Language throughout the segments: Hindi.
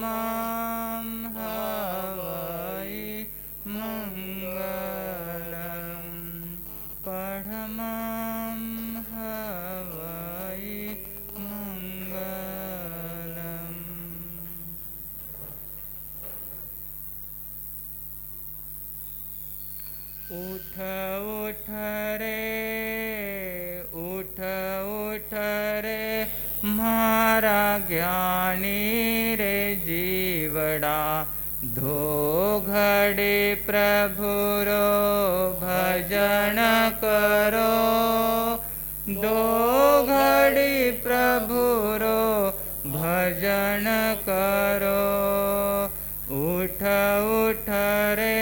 मां हवै मङ्गलम् पठमां हवै मङ्गलम्। उठ उठ रे मारा ज्ञानी रे जीवड़ा, धो घड़ी प्रभुरो भजन करो, दो घड़ी प्रभुरो भजन करो। उठ उठ रे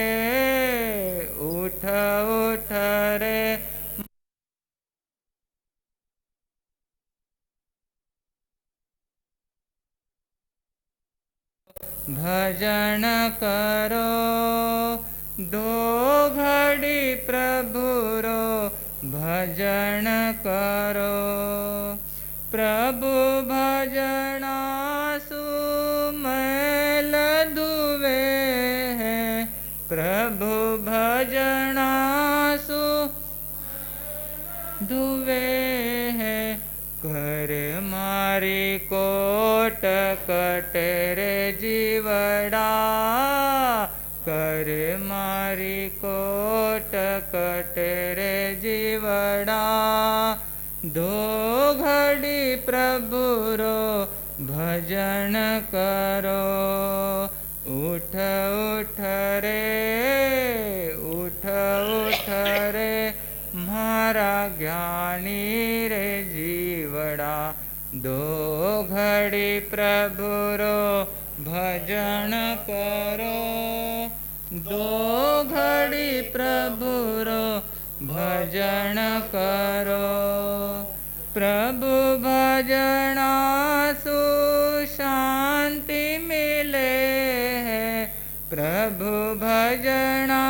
भजन करो, दो घड़ी प्रभुरो भजन करो। प्रभु भजना सुमैल दुवे है, प्रभु भजना सु दुवे है। कर मारी कोट कटरे जीवड़ा, कर मारी कोट कटरे जीवड़ा, दो घड़ी प्रभुरो भजन करो। उठ उठ रे मारा ज्ञानी रे जीवड़ा, दो घड़ी प्रभुरो भजन करो, दो घड़ी प्रभुरो भजन करो। प्रभु भजना सु शांति मिले है, प्रभु भजना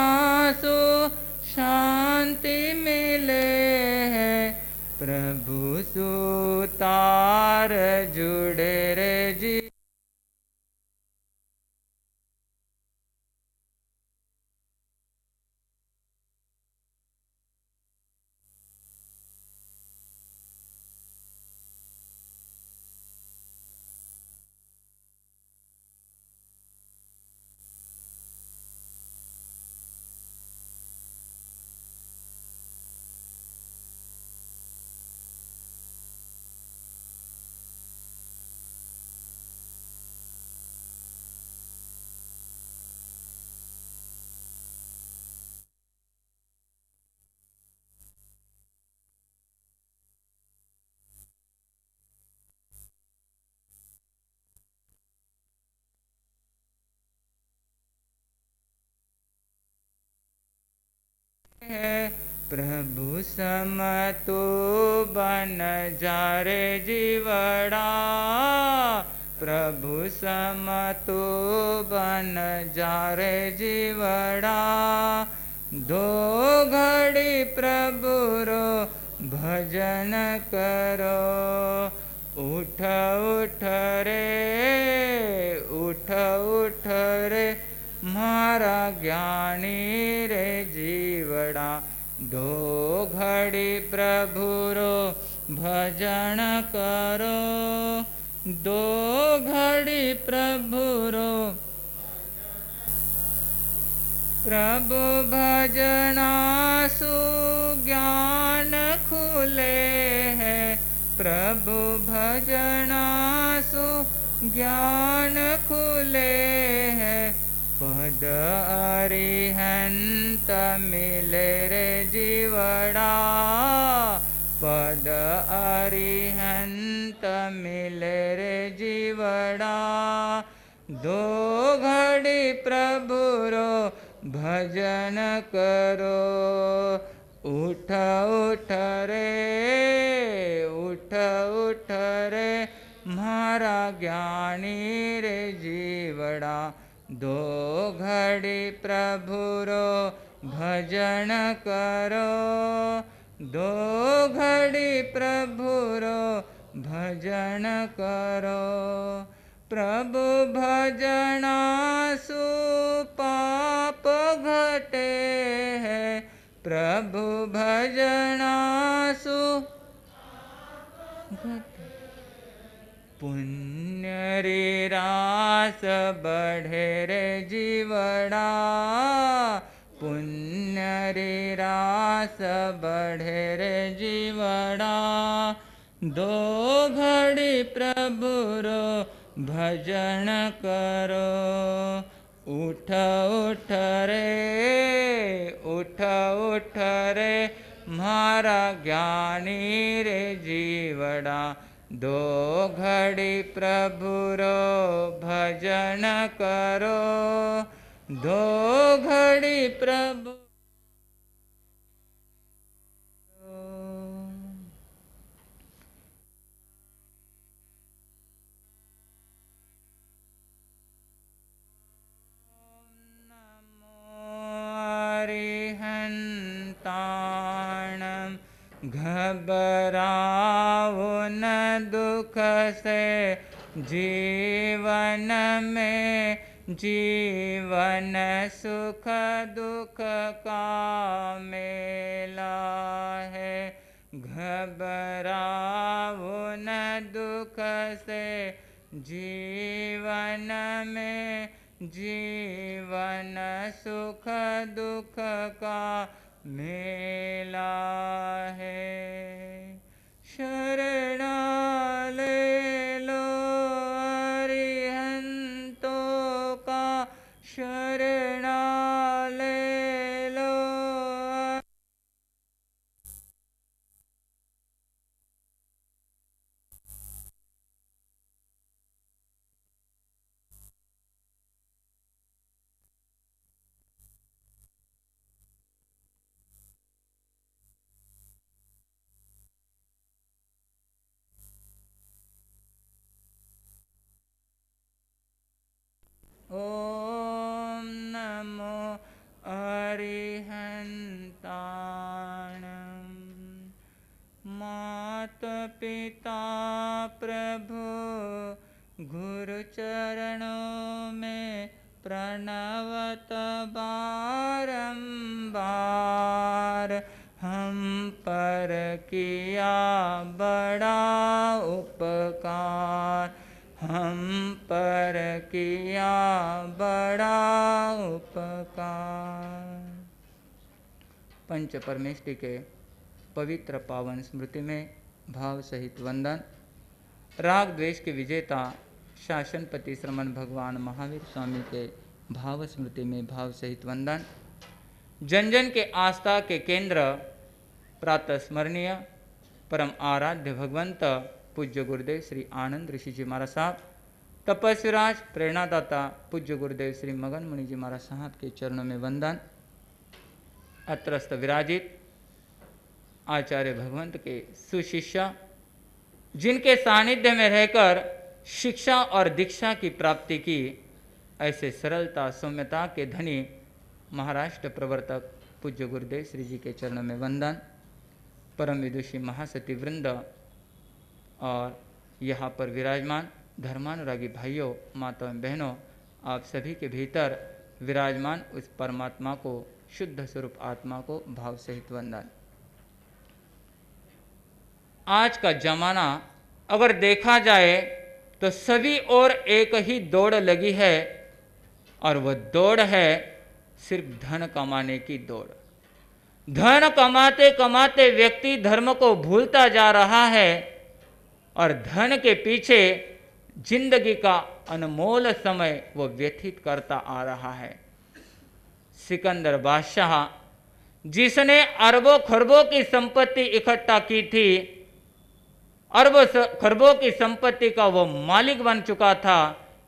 सु शांति मिले है। प्रभु सुतार जुड़े रे जी, प्रभु समतु बन जा रे जीवड़ा, प्रभु समतु बन जा रे जीवड़ा, दो घड़ी प्रभुरो भजन करो। उठ उठ रे मारा ज्ञानी रे जीवड़ा, दो घड़ी प्रभुरो भजन करो, दो घड़ी प्रभुरो। प्रभु भजना सु ज्ञान खुले है, प्रभु भजना सु ज्ञान खुले है। पद अरिहंत मिले रे जीवड़ा, पद अरिहंत मिले रे जीवड़ा, दो घड़ी प्रभुरो भजन करो। उठ उठ रे मारा ज्ञानी रे जीवड़ा, दो घड़ी प्रभुरो भजन करो, दो घड़ी प्रभुरो भजन करो। प्रभु भजनासु पाप घटे है, प्रभु भजनासु घटे। पुण्य रे रास बढ़े रे जीवड़ा, पुण्य रे रास बढ़े रे जीवड़ा। दो घड़ी प्रभु रो भजन करो, उठ उठ रे, उठ उठ रे म्हारा ज्ञानी रे जीवड़ा। दो घड़ी प्रभु रो भजन करो, दो घड़ी प्रभु। घबराओ न दुख से जीवन में, जीवन सुख दुख का मेला है। घबराओ न दुख से जीवन में, जीवन सुख दुख का मेला है। शरणा ले लो अरिहंतों का, शरणा ले लो। ओम नमो अरिहंताणं। मात पिता प्रभु गुरु चरणों में प्रणवत बारंबार, हम पर किया बड़ा उपकार, हम पर किया बड़ा उपकार। पंच परमेष्टि के पवित्र पावन स्मृति में भाव सहित वंदन। राग द्वेष के विजेता शासनपति श्रमण भगवान महावीर स्वामी के भाव स्मृति में भाव सहित वंदन। जन जन के आस्था के केंद्र प्रातः स्मरणीय परम आराध्य भगवंत पूज्य गुरुदेव श्री आनंद ऋषि जी महाराज साहब, तपस्विराज प्रेरणादाता पूज्य गुरुदेव श्री मगन मुनि जी महाराज साहब के चरणों में वंदन। अत्रस्थ विराजित आचार्य भगवंत के सुशिष्य, जिनके सानिध्य में रहकर शिक्षा और दीक्षा की प्राप्ति की, ऐसे सरलता सौम्यता के धनी महाराष्ट्र प्रवर्तक पूज्य गुरुदेव श्री जी के चरणों में वंदन। परम विदुषी महासती वृंद और यहाँ पर विराजमान धर्मानुरागी भाइयों, माताओं बहनों, आप सभी के भीतर विराजमान उस परमात्मा को, शुद्ध स्वरूप आत्मा को भाव सहित वंदन। आज का जमाना अगर देखा जाए तो सभी ओर एक ही दौड़ लगी है, और वह दौड़ है सिर्फ धन कमाने की दौड़। धन कमाते कमाते व्यक्ति धर्म को भूलता जा रहा है और धन के पीछे जिंदगी का अनमोल समय वो व्यतीत करता आ रहा है। सिकंदर बादशाह, जिसने अरबों खरबों की संपत्ति इकट्ठा की थी, अरबों खरबों की संपत्ति का वो मालिक बन चुका था,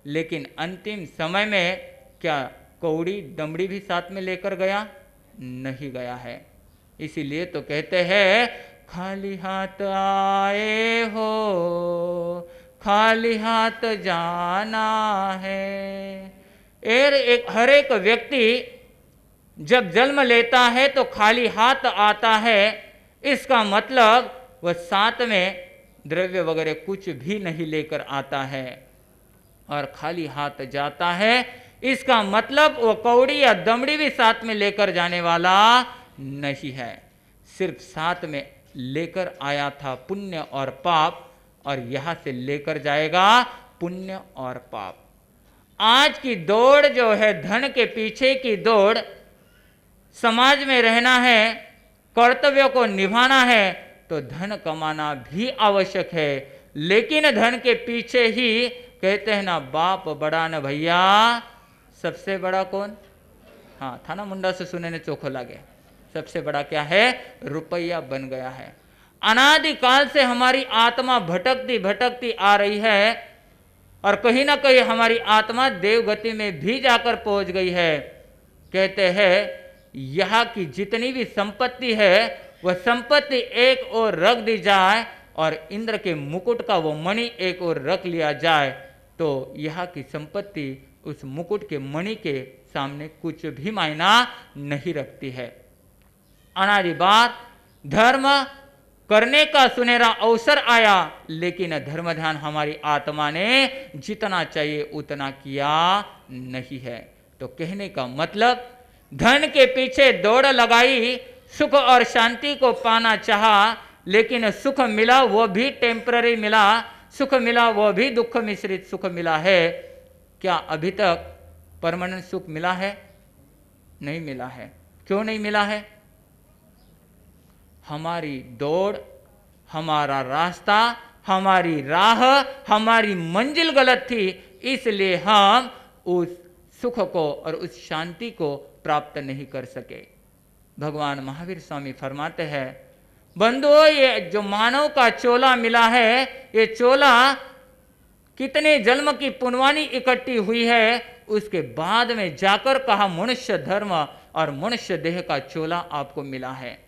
लेकिन अंतिम समय में क्या कौड़ी दमड़ी भी साथ में लेकर गया? नहीं गया है। इसीलिए तो कहते हैं खाली हाथ आए हो, खाली हाथ जाना है। हर एक व्यक्ति जब जन्म लेता है तो खाली हाथ आता है। इसका मतलब वह साथ में द्रव्य वगैरह कुछ भी नहीं लेकर आता है। और खाली हाथ जाता है, इसका मतलब वो कौड़ी या दमड़ी भी साथ में लेकर जाने वाला नहीं है। सिर्फ साथ में लेकर आया था पुण्य और पाप, और यहां से लेकर जाएगा पुण्य और पाप। आज की दौड़ जो है, धन के पीछे की दौड़, समाज में रहना है, कर्तव्यों को निभाना है, तो धन कमाना भी आवश्यक है। लेकिन धन के पीछे ही कहते हैं ना, बाप बड़ा न भैया, सबसे बड़ा कौन? हाँ, थाना मुंडा से सुने ने चोखो लागे। सबसे बड़ा क्या है? रुपया बन गया है। अनादिकाल से हमारी आत्मा भटकती भटकती आ रही है, और कहीं ना कहीं हमारी आत्मा देवगति में भी जाकर पहुंच गई है। कहते हैं यहाँ की जितनी भी संपत्ति है, वह संपत्ति एक ओर रख दी जाए और इंद्र के मुकुट का वो मणि एक ओर रख लिया जाए, तो यहाँ की संपत्ति उस मुकुट के मणि के सामने कुछ भी मायना नहीं रखती है। अनादि बात धर्म करने का सुनहरा अवसर आया, लेकिन धर्म ध्यान हमारी आत्मा ने जितना चाहिए उतना किया नहीं है। तो कहने का मतलब, धन के पीछे दौड़ लगाई, सुख और शांति को पाना चाहा, लेकिन सुख मिला वो भी टेम्पररी मिला, सुख मिला वो भी दुख मिश्रित सुख मिला है। क्या अभी तक परमानेंट सुख मिला है? नहीं मिला है। क्यों नहीं मिला है? हमारी दौड़, हमारा रास्ता, हमारी राह, हमारी मंजिल गलत थी, इसलिए हम उस सुख को और उस शांति को प्राप्त नहीं कर सके। भगवान महावीर स्वामी फरमाते हैं, बंधुओं, ये जो मानव का चोला मिला है, ये चोला कितने जन्म की पुण्यवानी इकट्ठी हुई है, उसके बाद में जाकर कहा मनुष्य धर्म और मनुष्य देह का चोला आपको मिला है।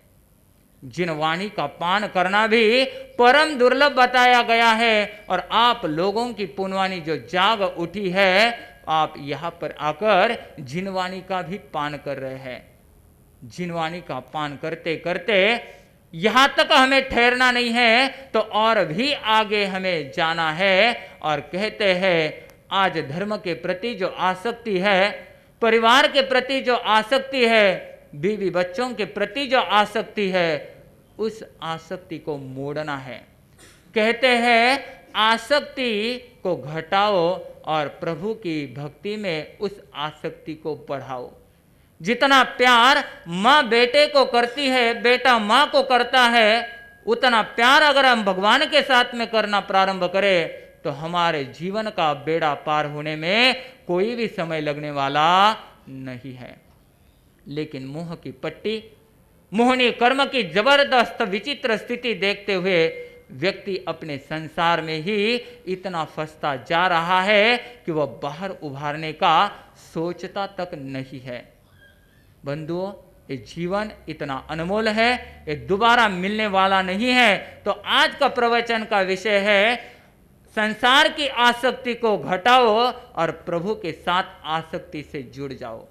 जिन वाणी का पान करना भी परम दुर्लभ बताया गया है, और आप लोगों की पुण्यवानी जो जाग उठी है, आप यहां पर आकर जिनवाणी का भी पान कर रहे हैं। जिनवाणी का पान करते करते यहां तक हमें ठहरना नहीं है, तो और भी आगे हमें जाना है। और कहते हैं, आज धर्म के प्रति जो आसक्ति है, परिवार के प्रति जो आसक्ति है, बीवी बच्चों के प्रति जो आसक्ति है, उस आसक्ति को मोड़ना है। कहते हैं, आसक्ति को घटाओ और प्रभु की भक्ति में उस आसक्ति को बढ़ाओ। जितना प्यार माँ बेटे को करती है, बेटा माँ को करता है, उतना प्यार अगर हम भगवान के साथ में करना प्रारंभ करें, तो हमारे जीवन का बेड़ा पार होने में कोई भी समय लगने वाला नहीं है। लेकिन मोह की पट्टी, मोहनी कर्म की जबरदस्त विचित्र स्थिति देखते हुए व्यक्ति अपने संसार में ही इतना फंसता जा रहा है कि वह बाहर उभारने का सोचता तक नहीं है। बंधुओं, ये जीवन इतना अनमोल है, ये दोबारा मिलने वाला नहीं है। तो आज का प्रवचन का विषय है, संसार की आसक्ति को घटाओ और प्रभु के साथ आसक्ति से जुड़ जाओ।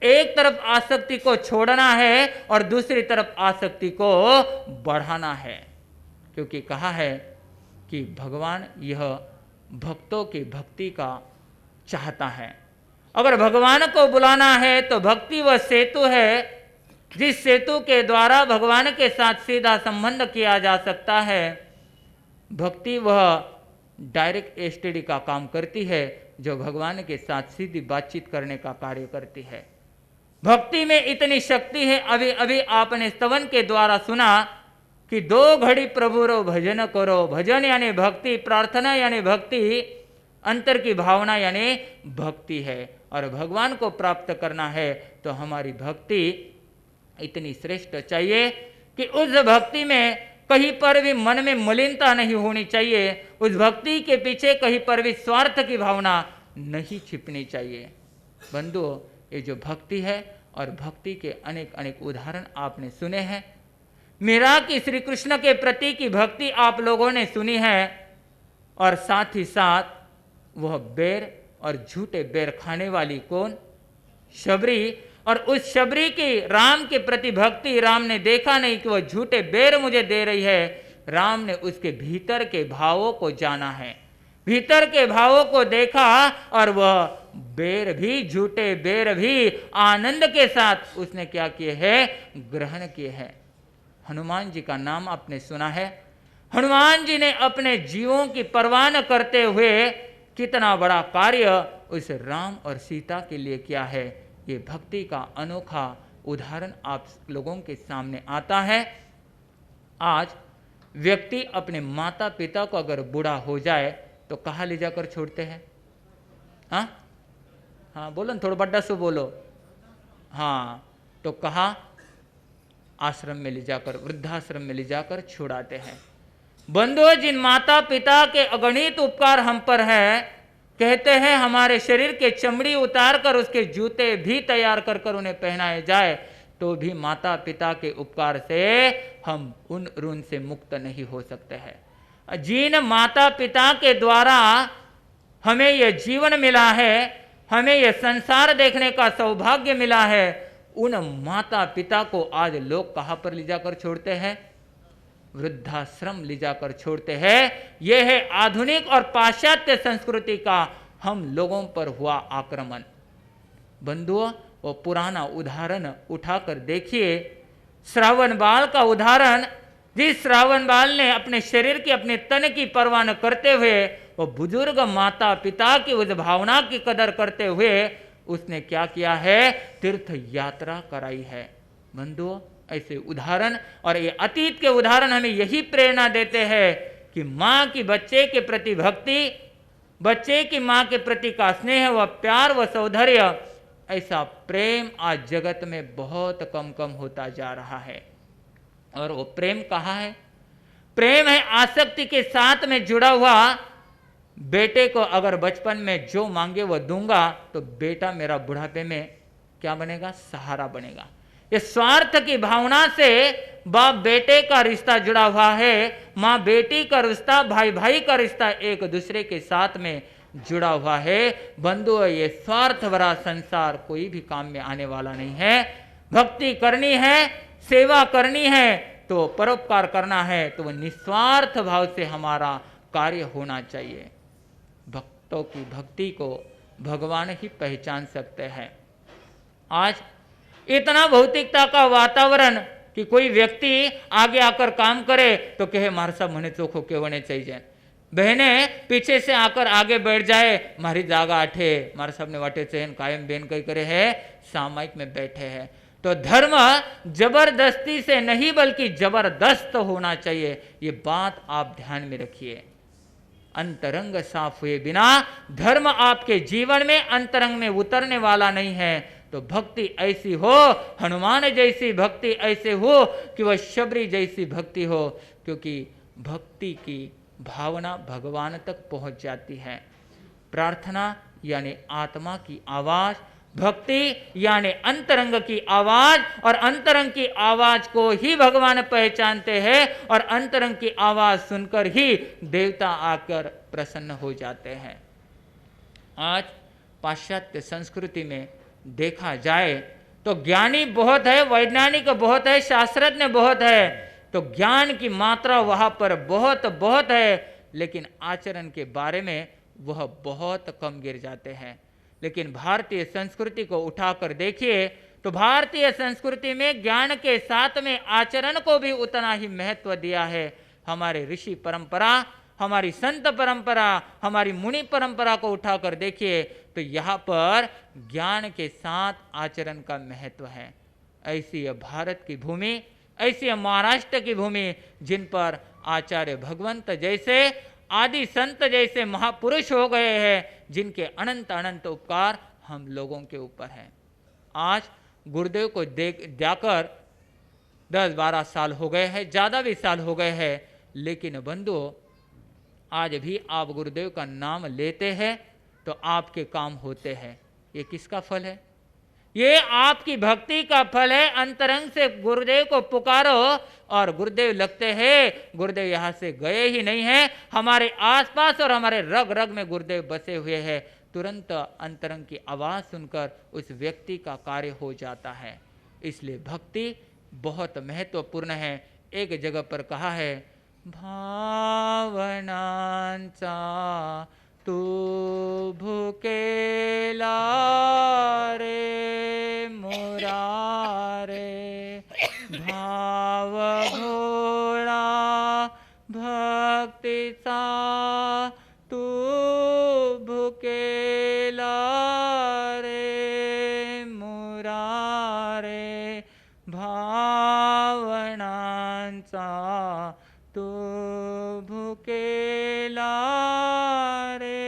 एक तरफ आसक्ति को छोड़ना है और दूसरी तरफ आसक्ति को बढ़ाना है, क्योंकि कहा है कि भगवान यह भक्तों की भक्ति का चाहता है। अगर भगवान को बुलाना है तो भक्ति वह सेतु है, जिस सेतु के द्वारा भगवान के साथ सीधा संबंध किया जा सकता है। भक्ति वह डायरेक्ट एसटीडी का काम करती है, जो भगवान के साथ सीधी बातचीत करने का कार्य करती है। भक्ति में इतनी शक्ति है, अभी अभी आपने स्तवन के द्वारा सुना कि 2 घड़ी प्रभु रो भजन करो। भजन यानी भक्ति, प्रार्थना यानी भक्ति, अंतर की भावना यानी भक्ति है। और भगवान को प्राप्त करना है तो हमारी भक्ति इतनी श्रेष्ठ चाहिए कि उस भक्ति में कहीं पर भी मन में मलिनता नहीं होनी चाहिए। उस भक्ति के पीछे कहीं पर भी स्वार्थ की भावना नहीं छिपनी चाहिए। बंधुओं, ये जो भक्ति है और भक्ति के अनेक अनेक उदाहरण आपने सुने हैं। मीरा की श्री कृष्ण के प्रति की भक्ति आप लोगों ने सुनी है, और साथ ही साथ वह बेर और झूठे बेर खाने वाली कौन? शबरी। और उस शबरी की राम के प्रति भक्ति, राम ने देखा नहीं कि वह झूठे बेर मुझे दे रही है, राम ने उसके भीतर के भावों को जाना है। भीतर के भावों को देखा और वह बेर भी, झूठे बेर भी आनंद के साथ उसने क्या किए हैं, ग्रहण किए हैं। हनुमान जी का नाम आपने सुना है। हनुमान जी ने अपने जीवों की परवाह न करते हुए कितना बड़ा कार्य उस राम और सीता के लिए किया है। ये भक्ति का अनोखा उदाहरण आप लोगों के सामने आता है। आज व्यक्ति अपने माता पिता को अगर बूढ़ा हो जाए तो कहाँ ले जाकर छोड़ते हैं? हाँ बोलो ना, थोड़ा बड़ा सो बोलो। हाँ, तो कहाँ? आश्रम में ले जाकर, वृद्धाश्रम में ले जाकर छुड़ाते हैं। बंधुओं, जिन माता पिता के अगणित उपकार हम पर है, कहते हैं हमारे शरीर के चमड़ी उतार कर उसके जूते भी तैयार कर कर उन्हें पहनाए जाए, तो भी माता पिता के उपकार से हम उन ऋण से मुक्त नहीं हो सकते हैं। जिन माता पिता के द्वारा हमें यह जीवन मिला है, हमें यह संसार देखने का सौभाग्य मिला है, उन माता पिता को आज लोग कहां पर ले जाकर छोड़ते हैं? वृद्धाश्रम ले जाकर छोड़ते हैं। यह है आधुनिक और पाश्चात्य संस्कृति का हम लोगों पर हुआ आक्रमण। बंधुओं, वो पुराना उदाहरण उठाकर देखिए, श्रावण बाल का उदाहरण। जिस श्रावण बाल ने अपने शरीर की, अपने तन की परवाह न करते हुए, वो बुजुर्ग माता पिता की उस भावना की कदर करते हुए उसने क्या किया है? तीर्थ यात्रा कराई है। बंधुओं, ऐसे उदाहरण और ये अतीत के उदाहरण हमें यही प्रेरणा देते हैं कि माँ की बच्चे के प्रति भक्ति, बच्चे की माँ के प्रति का स्नेह, व प्यार व सौंदर्य, ऐसा प्रेम आज जगत में बहुत कम कम होता जा रहा है। और वो प्रेम कहाँ है? प्रेम है आसक्ति के साथ में जुड़ा हुआ। बेटे को अगर बचपन में जो मांगे वो दूंगा, तो बेटा मेरा बुढ़ापे में क्या बनेगा? सहारा बनेगा। ये स्वार्थ की भावना से बाप बेटे का रिश्ता जुड़ा हुआ है, माँ बेटी का रिश्ता, भाई भाई का रिश्ता एक दूसरे के साथ में जुड़ा हुआ है। बंधुओं, ये स्वार्थ भरा संसार कोई भी काम में आने वाला नहीं है। भक्ति करनी है, सेवा करनी है, तो परोपकार करना है, तो वह निस्वार्थ भाव से हमारा कार्य होना चाहिए। भक्तों की भक्ति को भगवान ही पहचान सकते हैं। आज इतना भौतिकता का वातावरण कि कोई व्यक्ति आगे आकर काम करे तो कहे मारे साहब मने चोखो केवने चाहिए, बहने पीछे से आकर आगे बैठ जाए, मारी जागा आठे, मारे साहब ने वाटे चैन कायम बेन कई करे है, सामायिक में बैठे हैं। तो धर्म जबरदस्ती से नहीं बल्कि जबरदस्त होना चाहिए। ये बात आप ध्यान में रखिए। अंतरंग साफ हुए बिना धर्म आपके जीवन में अंतरंग में उतरने वाला नहीं है। तो भक्ति ऐसी हो, हनुमान जैसी भक्ति ऐसे हो कि वह शबरी जैसी भक्ति हो, क्योंकि भक्ति की भावना भगवान तक पहुंच जाती है। प्रार्थना यानी आत्मा की आवाज, भक्ति यानी अंतरंग की आवाज, और अंतरंग की आवाज को ही भगवान पहचानते हैं, और अंतरंग की आवाज सुनकर ही देवता आकर प्रसन्न हो जाते हैं। आज पाश्चात्य संस्कृति में देखा जाए तो ज्ञानी बहुत है, वैज्ञानिक बहुत है, शास्त्रज्ञ बहुत है, तो ज्ञान की मात्रा वहां पर बहुत बहुत है, लेकिन आचरण के बारे में वह बहुत कम गिर जाते हैं। लेकिन भारतीय संस्कृति को उठाकर देखिए तो भारतीय संस्कृति में ज्ञान के साथ में आचरण को भी उतना ही महत्व दिया है। हमारे ऋषि परंपरा, हमारी संत परंपरा, हमारी मुनि परंपरा को उठाकर देखिए तो यहाँ पर ज्ञान के साथ आचरण का महत्व है। ऐसी यह भारत की भूमि, ऐसी यह महाराष्ट्र की भूमि, जिन पर आचार्य भगवंत जैसे आदि संत जैसे महापुरुष हो गए हैं, जिनके अनंत अनंत उपकार हम लोगों के ऊपर हैं। आज गुरुदेव को जाकर 10-12 साल हो गए हैं, ज़्यादा भी साल हो गए हैं, लेकिन बंधुओं आज भी आप गुरुदेव का नाम लेते हैं तो आपके काम होते हैं। ये किसका फल है? ये आपकी भक्ति का फल है। अंतरंग से गुरुदेव को पुकारो और गुरुदेव लगते हैं। गुरुदेव यहाँ से गए ही नहीं हैं, हमारे आसपास और हमारे रग रग में गुरुदेव बसे हुए हैं। तुरंत अंतरंग की आवाज़ सुनकर उस व्यक्ति का कार्य हो जाता है। इसलिए भक्ति बहुत महत्वपूर्ण है। एक जगह पर कहा है, भावनांचा तू भुकेला रे मुरारे, भाव भोळा भक्तीचा तू भुकेला रे मुरारे, भावनांचा तू भुकेला रे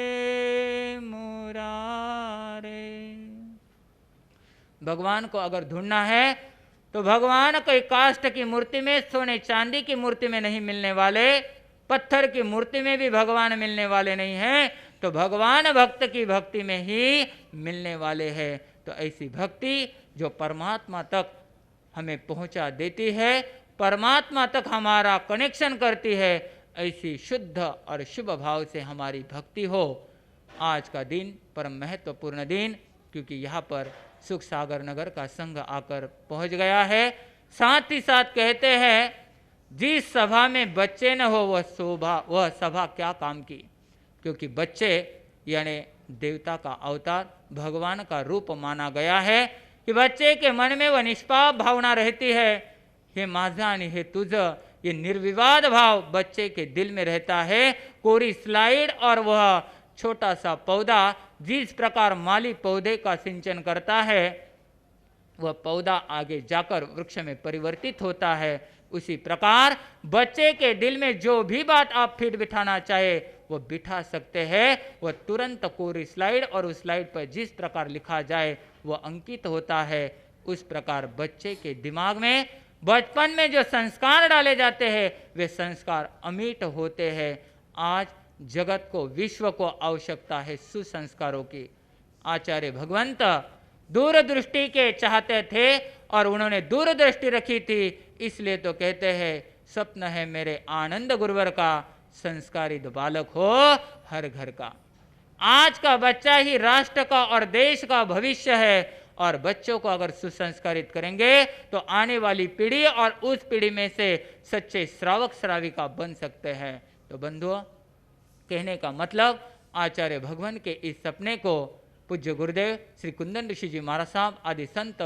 मुरारे। भगवान को अगर ढूंढना है तो भगवान कोई काष्ठ की मूर्ति में, सोने चांदी की मूर्ति में नहीं मिलने वाले, पत्थर की मूर्ति में भी भगवान मिलने वाले नहीं हैं, तो भगवान भक्त की भक्ति में ही मिलने वाले हैं। तो ऐसी भक्ति जो परमात्मा तक हमें पहुंचा देती है, परमात्मा तक हमारा कनेक्शन करती है, ऐसी शुद्ध और शुभ भाव से हमारी भक्ति हो। आज का दिन परम महत्वपूर्ण दिन, क्योंकि यहाँ पर सुख सागर नगर का संघ आकर पहुंच गया है। साथ ही साथ कहते हैं, जिस सभा में बच्चे न हो वह सभा क्या काम की, क्योंकि बच्चे यानी देवता का अवतार, भगवान का रूप माना गया है कि बच्चे के मन में वह निष्पाप भावना रहती है, हे माझा आणि हे तुझ, ये निर्विवाद भाव बच्चे के दिल में रहता है। कोरी स्लाइड और वह छोटा सा पौधा जिस प्रकार माली पौधे का सिंचन करता है, वह पौधा आगे जाकर वृक्ष में परिवर्तित होता है, उसी प्रकार बच्चे के दिल में जो भी बात आप फिट बिठाना चाहे वो बिठा सकते हैं। वह तुरंत कोरी स्लाइड और उस स्लाइड पर जिस प्रकार लिखा जाए वह अंकित होता है। उस प्रकार बच्चे के दिमाग में बचपन में जो संस्कार डाले जाते हैं वे संस्कार अमिट होते हैं। आज जगत को, विश्व को आवश्यकता है सुसंस्कारों की। आचार्य भगवंत दूरदृष्टि के चाहते थे और उन्होंने दूरदृष्टि रखी थी, इसलिए तो कहते हैं स्वप्न है मेरे आनंद गुरुवर का, संस्कारित बालक हो हर घर का। आज का बच्चा ही राष्ट्र का और देश का भविष्य है, और बच्चों को अगर सुसंस्कारित करेंगे तो आने वाली पीढ़ी और उस पीढ़ी में से सच्चे श्रावक श्राविका बन सकते हैं। तो बंधुओं, कहने का मतलब आचार्य भगवान के इस सपने को पूज्य गुरुदेव श्री कुंदन ऋषि जी महाराज साहब आदि संत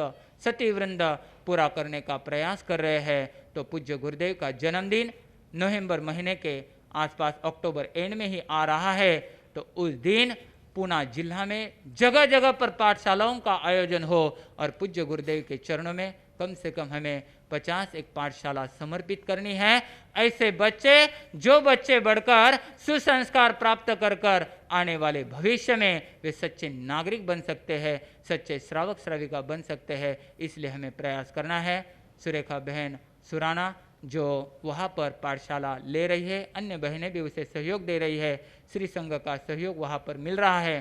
सती वृंद पूरा करने का प्रयास कर रहे हैं। तो पूज्य गुरुदेव का जन्मदिन नवंबर महीने के आसपास, अक्टूबर एंड में ही आ रहा है। तो उस दिन पूना जिला में जगह जगह पर पाठशालाओं का आयोजन हो और पूज्य गुरुदेव के चरणों में कम से कम हमें 50 एक पाठशाला समर्पित करनी है। ऐसे बच्चे, जो बच्चे बढ़कर सुसंस्कार प्राप्त कर कर आने वाले भविष्य में वे सच्चे नागरिक बन सकते हैं, सच्चे श्रावक श्राविका बन सकते हैं, इसलिए हमें प्रयास करना है। सुरेखा बहन सुराना जो वहाँ पर पाठशाला ले रही है, अन्य बहनें भी उसे सहयोग दे रही है, श्री संघ का सहयोग वहाँ पर मिल रहा है।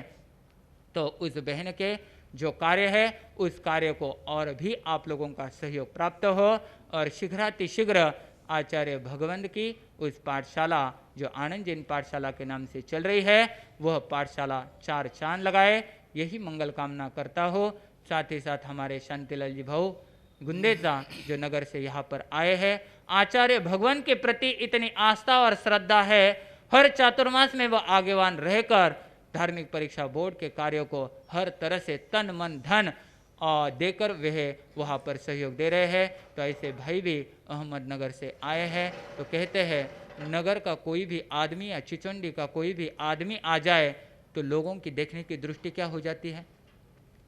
तो उस बहन के जो कार्य है उस कार्य को और भी आप लोगों का सहयोग प्राप्त हो और शीघ्रातिशीघ्र आचार्य भगवंत की उस पाठशाला जो आनंद जैन पाठशाला के नाम से चल रही है वह पाठशाला 4 चांद लगाए, यही मंगल कामना करता हो। साथ ही साथ हमारे शांतिलाल जी भाऊ गुंदेजा जो नगर से यहाँ पर आए हैं, आचार्य भगवान के प्रति इतनी आस्था और श्रद्धा है, हर चातुर्मास में वह आगेवान रहकर धार्मिक परीक्षा बोर्ड के कार्यों को हर तरह से तन मन धन और देकर वह वहाँ पर सहयोग दे रहे हैं। तो ऐसे भाई भी अहमदनगर से आए हैं। तो कहते हैं नगर का कोई भी आदमी या चिचोंडी का कोई भी आदमी आ जाए तो लोगों की देखने की दृष्टि क्या हो जाती है,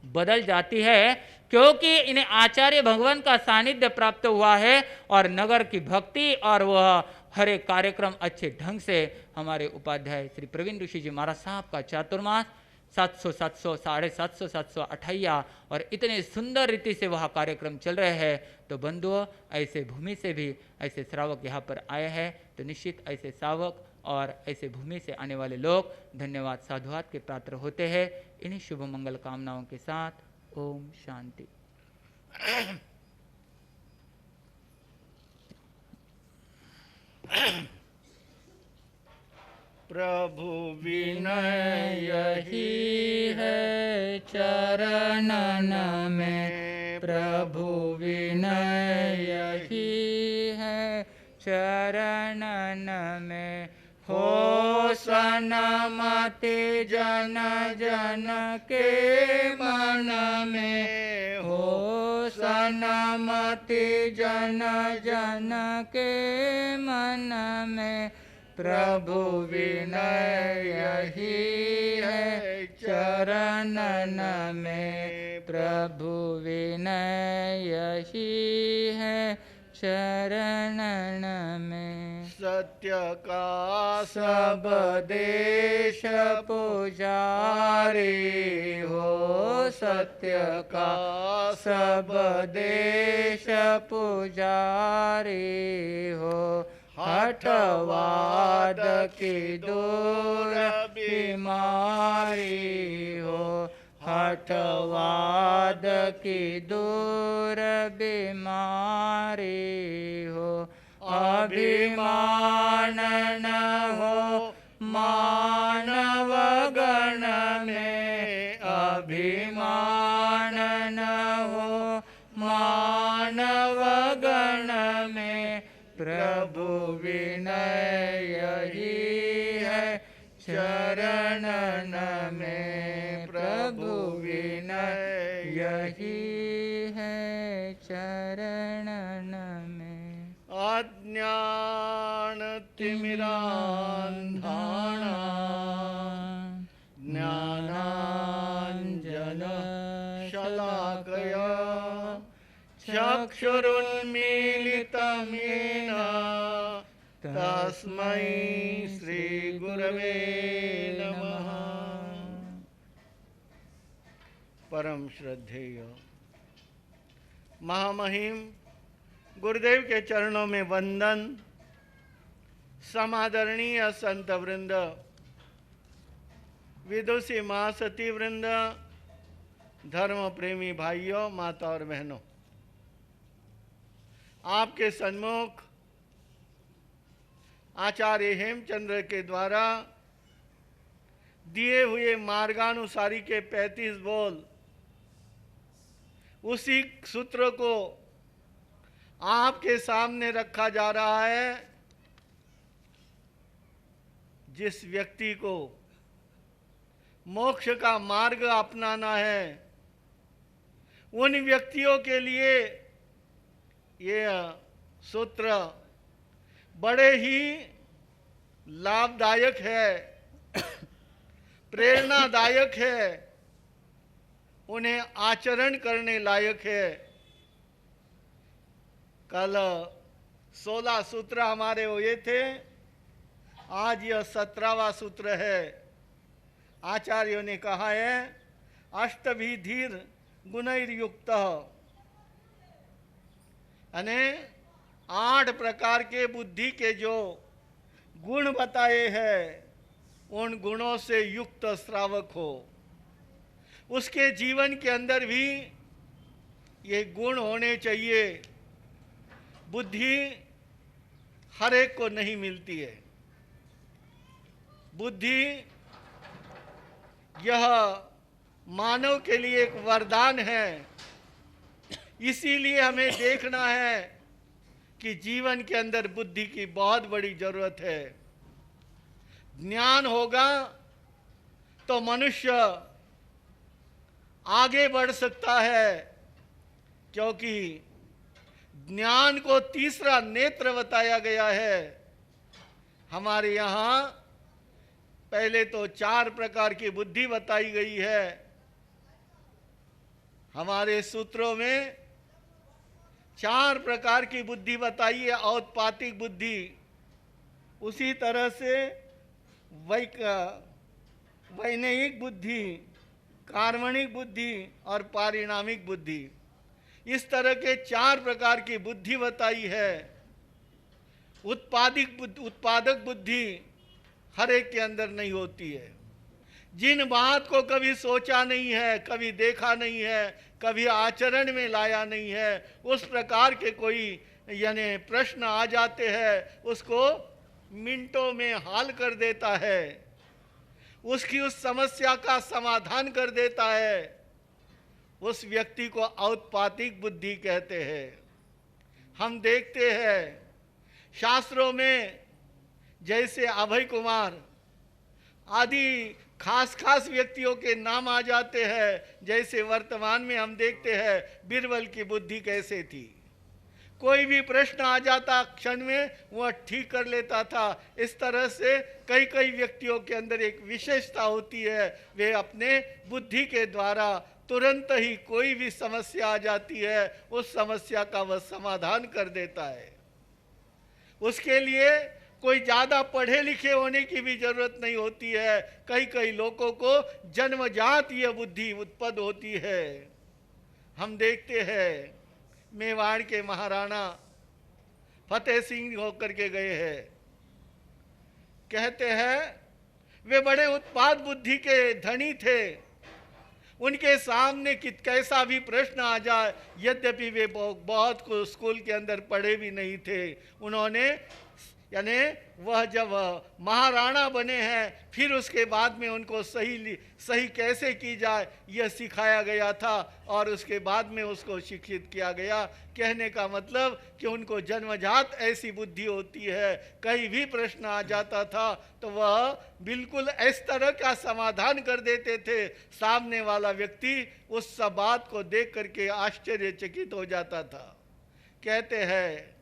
बदल जाती है, क्योंकि इन्हें आचार्य भगवान का सानिध्य प्राप्त हुआ है और नगर की भक्ति और वह हर एक कार्यक्रम अच्छे ढंग से हमारे उपाध्याय श्री प्रवीण ऋषि जी महाराज साहब का चातुर्मास 700 750 758 और इतने सुंदर रीति से वह कार्यक्रम चल रहे हैं। तो बंधुओं, ऐसे भूमि से भी ऐसे श्रावक यहाँ पर आए हैं, तो निश्चित ऐसे श्रावक और ऐसे भूमि से आने वाले लोग धन्यवाद साधुवाद के पात्र होते हैं। इन्हीं शुभ मंगल कामनाओं के साथ ओम शांति। प्रभु विनय यही है चरणन में, प्रभु विनय यही है चरणन में। हो सन्मति जन जन के मन में। हो सन्मति जन जन के मन में। प्रभु विनय यही है चरणन में। प्रभु विनय यही है चरणन में। सत्य का सब देश पुजारी हो। सत्य का सब देश पुजारी हो। हठवाद की दूर बीमारी हो। हठवाद की दूर बीमारी हो। अभिमान न हो मानव गण में। अभिमान न हो मानव गण में। प्रभु विनय यही है चरणन में। प्रभु विनय यही है चरणन में। अज्ञान तिमिरान्धाना ज्ञानाञ्जन शलाकया चक्षुरुन्मीलितं येन तस्मै श्रीगुरवे नमः। परम श्रद्धेय महामहिम गुरुदेव के चरणों में वंदन। समादरणीय संत वृंद, विदुषी महासती वृंद, धर्म प्रेमी भाइयों, माता और बहनों, आपके सन्मुख आचार्य हेमचंद्र के द्वारा दिए हुए मार्गानुसारी के 35 बोल, उसी सूत्र को आपके सामने रखा जा रहा है। जिस व्यक्ति को मोक्ष का मार्ग अपनाना है, उन व्यक्तियों के लिए ये सूत्र बड़े ही लाभदायक है, प्रेरणादायक है, उन्हें आचरण करने लायक है। कल 16 सूत्र हमारे हुए थे, आज यह 17वां सूत्र है। आचार्यों ने कहा है अष्टभिधीर गुणैर्युक्त, यानी 8 प्रकार के बुद्धि के जो गुण बताए हैं, उन गुणों से युक्त श्रावक हो। उसके जीवन के अंदर भी ये गुण होने चाहिए। बुद्धि हर एक को नहीं मिलती है। बुद्धि यह मानव के लिए एक वरदान है। इसीलिए हमें देखना है कि जीवन के अंदर बुद्धि की बहुत बड़ी जरूरत है। ज्ञान होगा तो मनुष्य आगे बढ़ सकता है, क्योंकि ज्ञान को तीसरा नेत्र बताया गया है। हमारे यहाँ पहले तो 4 प्रकार की बुद्धि बताई गई है। हमारे सूत्रों में 4 प्रकार की बुद्धि बताई है। औत्पातिक बुद्धि, उसी तरह से वैनयिक बुद्धि, कार्मणिक बुद्धि और पारिणामिक बुद्धि। इस तरह के 4 प्रकार की बुद्धि बताई है। उत्पादक बुद्धि हर एक के अंदर नहीं होती है। जिन बात को कभी सोचा नहीं है, कभी देखा नहीं है, कभी आचरण में लाया नहीं है, उस प्रकार के कोई यानी प्रश्न आ जाते हैं, उसको मिनटों में हल कर देता है, उसकी उस समस्या का समाधान कर देता है। उस व्यक्ति को औत्पातिक बुद्धि कहते हैं। हम देखते हैं शास्त्रों में जैसे अभय कुमार आदि खास खास व्यक्तियों के नाम आ जाते हैं, जैसे वर्तमान में हम देखते हैं बीरबल की बुद्धि कैसे थी। कोई भी प्रश्न आ जाता क्षण में वह ठीक कर लेता था। इस तरह से कई कई व्यक्तियों के अंदर एक विशेषता होती है, वे अपने बुद्धि के द्वारा तुरंत ही कोई भी समस्या आ जाती है उस समस्या का वह समाधान कर देता है। उसके लिए कोई ज़्यादा पढ़े लिखे होने की भी जरूरत नहीं होती है। कई कई लोगों को जन्मजात यह बुद्धि उत्पन्न होती है। हम देखते हैं मेवाड़ के महाराणा फतेह सिंह होकर के गए हैं, कहते हैं वे बड़े उत्पाद बुद्धि के धनी थे। उनके सामने कैसा भी प्रश्न आ जाए, यद्यपि वे बहुत को स्कूल के अंदर पढ़े भी नहीं थे, उन्होंने यानी वह जब महाराणा बने हैं फिर उसके बाद में उनको सही कैसे की जाए यह सिखाया गया था और उसके बाद में उसको शिक्षित किया गया। कहने का मतलब कि उनको जन्मजात ऐसी बुद्धि होती है, कहीं भी प्रश्न आ जाता था तो वह बिल्कुल इस तरह का समाधान कर देते थे, सामने वाला व्यक्ति उस सब बात को देख करके आश्चर्यचकित हो जाता था। कहते हैं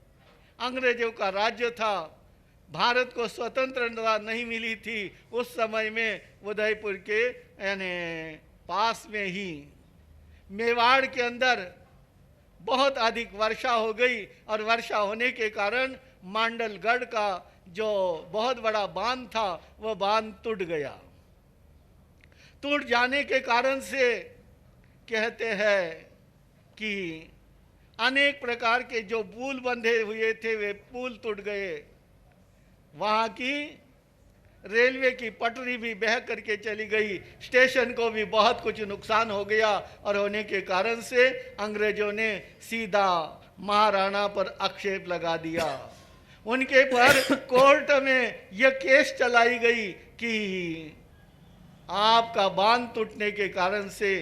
अंग्रेजों का राज्य था, भारत को स्वतंत्रता नहीं मिली थी। उस समय में उदयपुर के यानी पास में ही मेवाड़ के अंदर बहुत अधिक वर्षा हो गई और वर्षा होने के कारण मांडलगढ़ का जो बहुत बड़ा बांध था वह बांध टूट गया। टूट जाने के कारण से कहते हैं कि अनेक प्रकार के जो पुल बंधे हुए थे वे पुल टूट गए। वहाँ की रेलवे की पटरी भी बह करके चली गई, स्टेशन को भी बहुत कुछ नुकसान हो गया और होने के कारण से अंग्रेजों ने सीधा महाराणा पर आक्षेप लगा दिया। उनके पर कोर्ट में यह केस चलाई गई कि आपका बांध टूटने के कारण से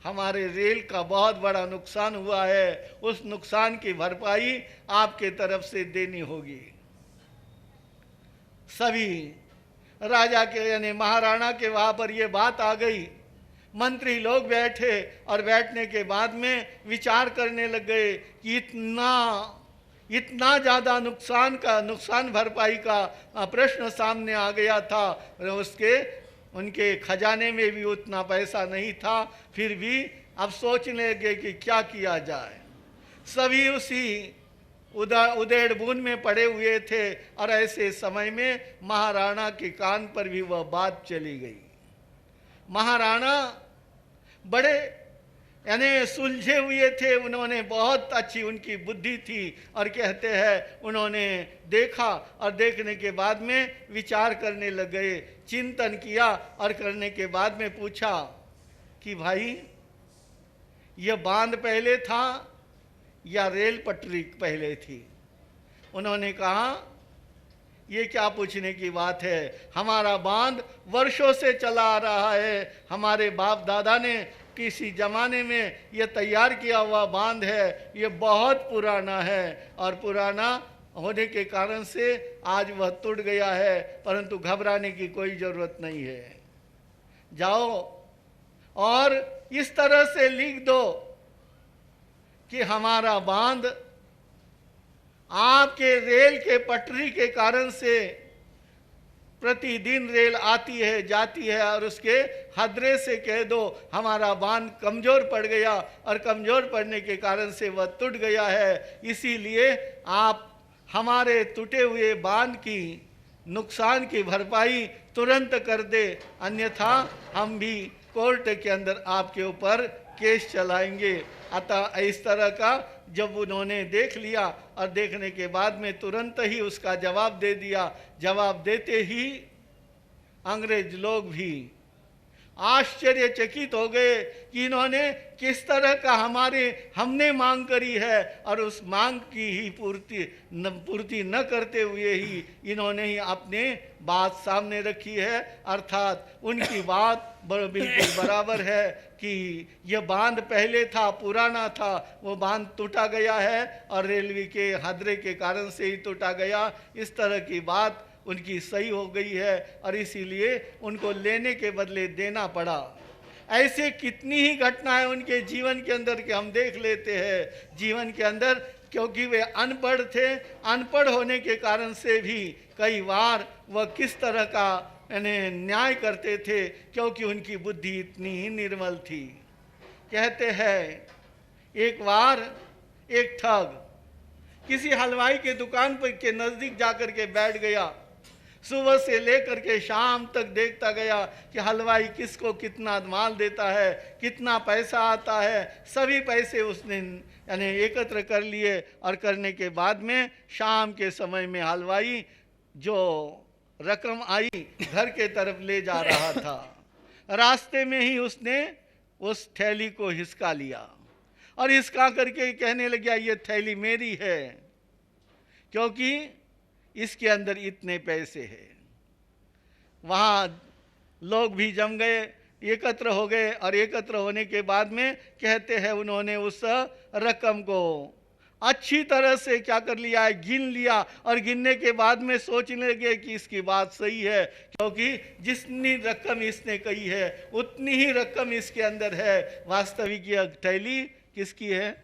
हमारे रेल का बहुत बड़ा नुकसान हुआ है, उस नुकसान की भरपाई आपके तरफ से देनी होगी। सभी राजा के यानी महाराणा के वहां पर यह बात आ गई। मंत्री लोग बैठे और बैठने के बाद में विचार करने लग गए कि इतना ज़्यादा नुकसान भरपाई का प्रश्न सामने आ गया था, उनके खजाने में भी उतना पैसा नहीं था। फिर भी अब सोचने लगे कि क्या किया जाए। सभी उसी उधेड़बुन में पड़े हुए थे और ऐसे समय में महाराणा के कान पर भी वह बात चली गई। महाराणा बड़े यानी सुलझे हुए थे, उन्होंने बहुत अच्छी उनकी बुद्धि थी और कहते हैं उन्होंने देखा और देखने के बाद में विचार करने लग गए, चिंतन किया और करने के बाद में पूछा कि भाई यह बांध पहले था या रेल पटरी पहले थी। उन्होंने कहा ये क्या पूछने की बात है, हमारा बांध वर्षों से चला आ रहा है, हमारे बाप दादा ने किसी जमाने में यह तैयार किया हुआ बांध है, ये बहुत पुराना है और पुराना होने के कारण से आज वह टूट गया है, परंतु घबराने की कोई ज़रूरत नहीं है। जाओ और इस तरह से लिख दो कि हमारा बांध आपके रेल के पटरी के कारण से प्रतिदिन रेल आती है जाती है और उसके हदरे से कह दो हमारा बांध कमज़ोर पड़ गया और कमज़ोर पड़ने के कारण से वह टूट गया है, इसीलिए आप हमारे टूटे हुए बांध की नुकसान की भरपाई तुरंत कर दे, अन्यथा हम भी कोर्ट के अंदर आपके ऊपर केस चलाएंगे। अतः इस तरह का जब उन्होंने देख लिया और देखने के बाद में तुरंत ही उसका जवाब दे दिया। जवाब देते ही अंग्रेज लोग भी आश्चर्यचकित हो गए कि इन्होंने किस तरह का हमने मांग करी है, और उस मांग की ही पूर्ति न करते हुए ही इन्होंने ही अपने बात सामने रखी है। अर्थात उनकी बात बिल्कुल बराबर है कि यह बांध पहले था, पुराना था, वो बांध टूटा गया है और रेलवे के हादरे के कारण से ही टूटा गया। इस तरह की बात उनकी सही हो गई है और इसीलिए उनको लेने के बदले देना पड़ा। ऐसे कितनी ही घटनाएं उनके जीवन के अंदर के हम देख लेते हैं जीवन के अंदर, क्योंकि वे अनपढ़ थे। अनपढ़ होने के कारण से भी कई बार वह किस तरह का न्याय करते थे, क्योंकि उनकी बुद्धि इतनी ही निर्मल थी। कहते हैं एक बार एक ठग किसी हलवाई के दुकान पर के नज़दीक जाकर के बैठ गया। सुबह से लेकर के शाम तक देखता गया कि हलवाई किसको कितना माल देता है, कितना पैसा आता है। सभी पैसे उसने एकत्र कर लिए और करने के बाद में शाम के समय में हलवाई जो रकम आई घर के तरफ ले जा रहा था। रास्ते में ही उसने उस थैली को हिसका लिया और हिसका करके कहने लगा ये थैली मेरी है, क्योंकि इसके अंदर इतने पैसे हैं। वहाँ लोग भी जम गए, एकत्र हो गए और एकत्र होने के बाद में कहते हैं उन्होंने उस रकम को अच्छी तरह से क्या कर लिया है, गिन लिया। और गिनने के बाद में सोचने लगे कि इसकी बात सही है, क्योंकि जितनी रकम इसने कही है उतनी ही रकम इसके अंदर है। वास्तविक यह थैली किसकी है?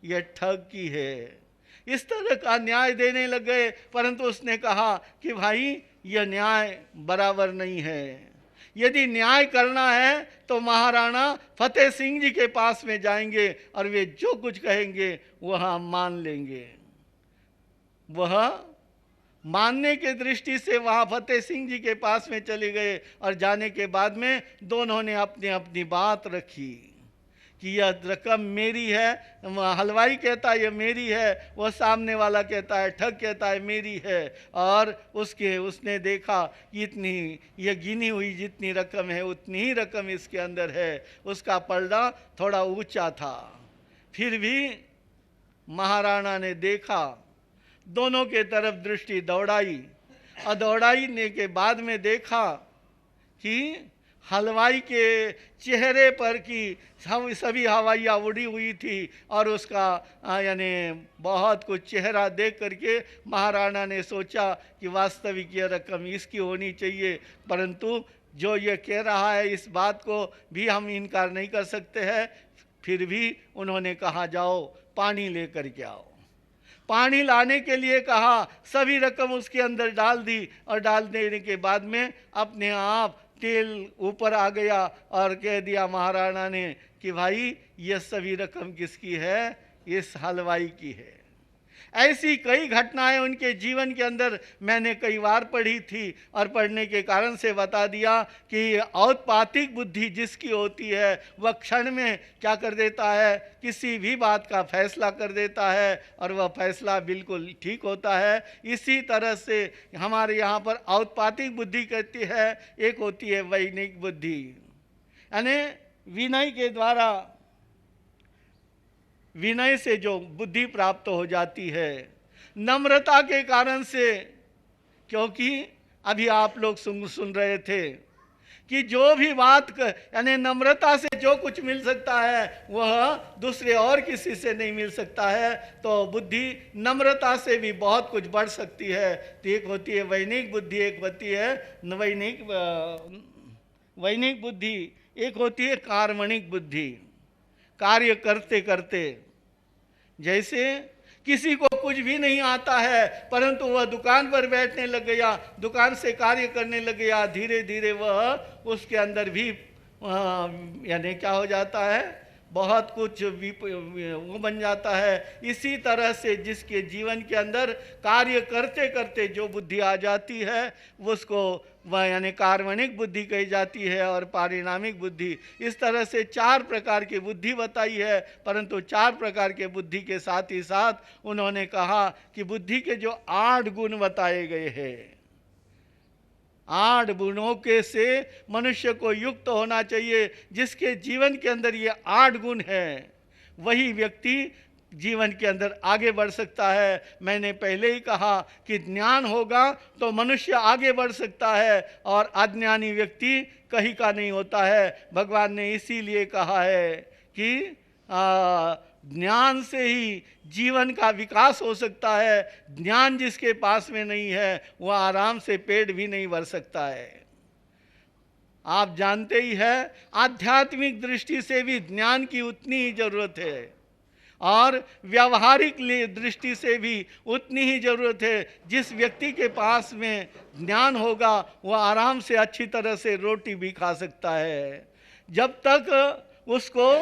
यह ठग की है। इस तरह का न्याय देने लग गए, परंतु उसने कहा कि भाई यह न्याय बराबर नहीं है। यदि न्याय करना है तो महाराणा फतेह सिंह जी के पास में जाएंगे और वे जो कुछ कहेंगे वह हम मान लेंगे। वह मानने के दृष्टि से वहाँ फतेह सिंह जी के पास में चले गए और जाने के बाद में दोनों ने अपनी अपनी बात रखी कि यह रकम मेरी है। हलवाई कहता है यह मेरी है, वह सामने वाला कहता है, ठग कहता है मेरी है। और उसने देखा कि इतनी यह गिनी हुई जितनी रकम है उतनी ही रकम इसके अंदर है। उसका पलड़ा थोड़ा ऊंचा था। फिर भी महाराणा ने देखा, दोनों के तरफ दृष्टि दौड़ाई और दौड़ाने के बाद में देखा कि हलवाई के चेहरे पर की सभी हवाइयाँ उड़ी हुई थी और उसका बहुत कुछ चेहरा देख करके महाराणा ने सोचा कि वास्तविक यह रकम इसकी होनी चाहिए। परंतु जो ये कह रहा है इस बात को भी हम इनकार नहीं कर सकते हैं। फिर भी उन्होंने कहा जाओ पानी लेकर के आओ। पानी लाने के लिए कहा, सभी रकम उसके अंदर डाल दी और डाल देने के बाद में अपने आप तेल ऊपर आ गया और कह दिया महाराणा ने कि भाई यह सभी रकम किसकी है? इस हलवाई की है। ऐसी कई घटनाएं उनके जीवन के अंदर मैंने कई बार पढ़ी थी और पढ़ने के कारण से बता दिया कि औत्पातिक बुद्धि जिसकी होती है वह क्षण में क्या कर देता है, किसी भी बात का फैसला कर देता है और वह फैसला बिल्कुल ठीक होता है। इसी तरह से हमारे यहाँ पर औत्पातिक बुद्धि कहती है, एक होती है वैज्ञानिक बुद्धि, यानी विनय के द्वारा, विनय से जो बुद्धि प्राप्त हो जाती है, नम्रता के कारण से। क्योंकि अभी आप लोग सुन रहे थे कि जो भी बात यानी नम्रता से जो कुछ मिल सकता है वह दूसरे और किसी से नहीं मिल सकता है। तो बुद्धि नम्रता से भी बहुत कुछ बढ़ सकती है। तो एक होती है वैज्ञानिक बुद्धि, एक होती है वैज्ञानिक बुद्धि, एक होती है कार्मणिक बुद्धि। कार्य करते करते, जैसे किसी को कुछ भी नहीं आता है परंतु वह दुकान पर बैठने लग गया, दुकान से कार्य करने लग गया, धीरे धीरे वह उसके अंदर भी यानी क्या हो जाता है, बहुत कुछ वो बन जाता है। इसी तरह से जिसके जीवन के अंदर कार्य करते करते जो बुद्धि आ जाती है उसको वह यानी कार्मणिक बुद्धि कही जाती है और पारिणामिक बुद्धि। इस तरह से 4 प्रकार की बुद्धि बताई है, परंतु 4 प्रकार के बुद्धि के साथ ही साथ उन्होंने कहा कि बुद्धि के जो 8 गुण बताए गए हैं 8 गुणों के से मनुष्य को युक्त होना चाहिए। जिसके जीवन के अंदर ये 8 गुण हैं, वही व्यक्ति जीवन के अंदर आगे बढ़ सकता है। मैंने पहले ही कहा कि ज्ञान होगा तो मनुष्य आगे बढ़ सकता है, और अज्ञानी व्यक्ति कहीं का नहीं होता है। भगवान ने इसीलिए कहा है कि ज्ञान से ही जीवन का विकास हो सकता है। ज्ञान जिसके पास में नहीं है, वह आराम से पेट भी नहीं भर सकता है। आप जानते ही हैं, आध्यात्मिक दृष्टि से भी ज्ञान की उतनी ही जरूरत है, और व्यावहारिक दृष्टि से भी उतनी ही जरूरत है। जिस व्यक्ति के पास में ज्ञान होगा, वह आराम से अच्छी तरह से रोटी भी खा सकता है। जब तक उसको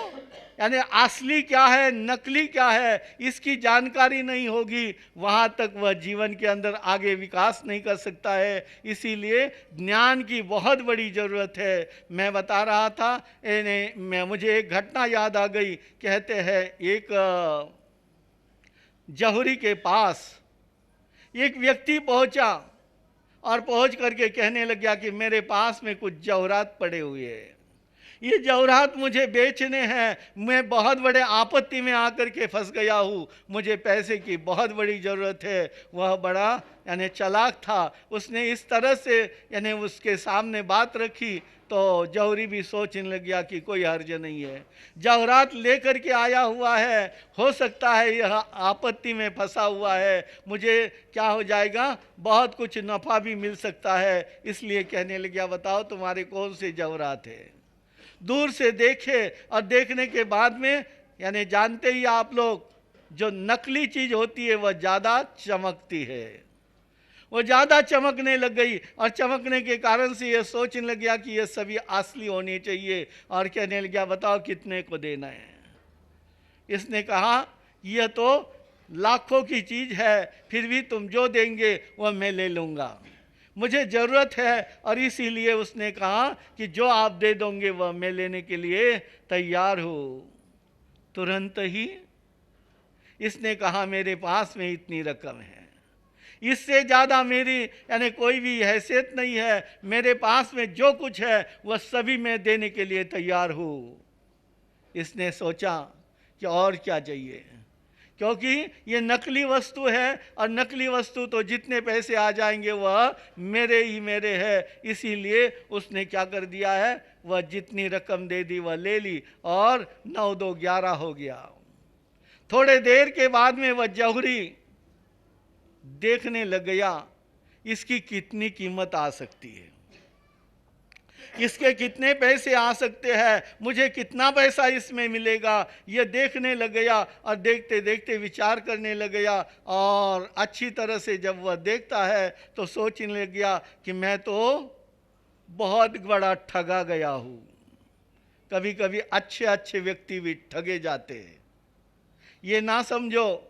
यानी असली क्या है, नकली क्या है, इसकी जानकारी नहीं होगी, वहाँ तक वह जीवन के अंदर आगे विकास नहीं कर सकता है। इसीलिए ज्ञान की बहुत बड़ी ज़रूरत है। मैं बता रहा था, मुझे एक घटना याद आ गई। कहते हैं एक जौहरी के पास एक व्यक्ति पहुंचा, और पहुंच करके कहने लगा कि मेरे पास में कुछ जौहरात पड़े हुए हैं, ये जौहरात मुझे बेचने हैं, मैं बहुत बड़े आपत्ति में आकर के फंस गया हूँ, मुझे पैसे की बहुत बड़ी ज़रूरत है। वह बड़ा यानी चालाक था, उसने इस तरह से यानी उसके सामने बात रखी, तो जौहरी भी सोचने लग गया कि कोई हर्ज नहीं है, जौहरात लेकर के आया हुआ है, हो सकता है यह आपत्ति में फंसा हुआ है, मुझे क्या हो जाएगा, बहुत कुछ नफ़ा भी मिल सकता है। इसलिए कहने लग गया, बताओ तुम्हारे कौन से जौहरात है। दूर से देखे, और देखने के बाद में यानी जानते ही आप लोग, जो नकली चीज़ होती है वह ज़्यादा चमकती है, वो ज़्यादा चमकने लग गई, और चमकने के कारण से ये सोचने लग गया कि ये सभी असली होनी चाहिए, और कहने लग गया, बताओ कितने को देना है। इसने कहा, यह तो लाखों की चीज़ है, फिर भी तुम जो देंगे वह मैं ले लूँगा, मुझे ज़रूरत है। और इसीलिए उसने कहा कि जो आप दे दोगे वह मैं लेने के लिए तैयार हूँ। तुरंत ही इसने कहा, मेरे पास में इतनी रकम है, इससे ज़्यादा मेरी यानी कोई भी हैसियत नहीं है, मेरे पास में जो कुछ है वह सभी मैं देने के लिए तैयार हूँ। इसने सोचा कि और क्या चाहिए, क्योंकि ये नकली वस्तु है, और नकली वस्तु तो जितने पैसे आ जाएंगे वह मेरे ही मेरे है। इसीलिए उसने क्या कर दिया है, वह जितनी रकम दे दी वह ले ली, और 9 2 11 हो गया। थोड़े देर के बाद में वह जौहरी देखने लग गया, इसकी कितनी कीमत आ सकती है, इसके कितने पैसे आ सकते हैं, मुझे कितना पैसा इसमें मिलेगा। ये देखने लग गया, और देखते देखते विचार करने लग गया, और अच्छी तरह से जब वह देखता है तो सोचने लग गया कि मैं तो बहुत बड़ा ठगा गया हूँ। कभी कभी अच्छे अच्छे व्यक्ति भी ठगे जाते हैं। ये ना समझो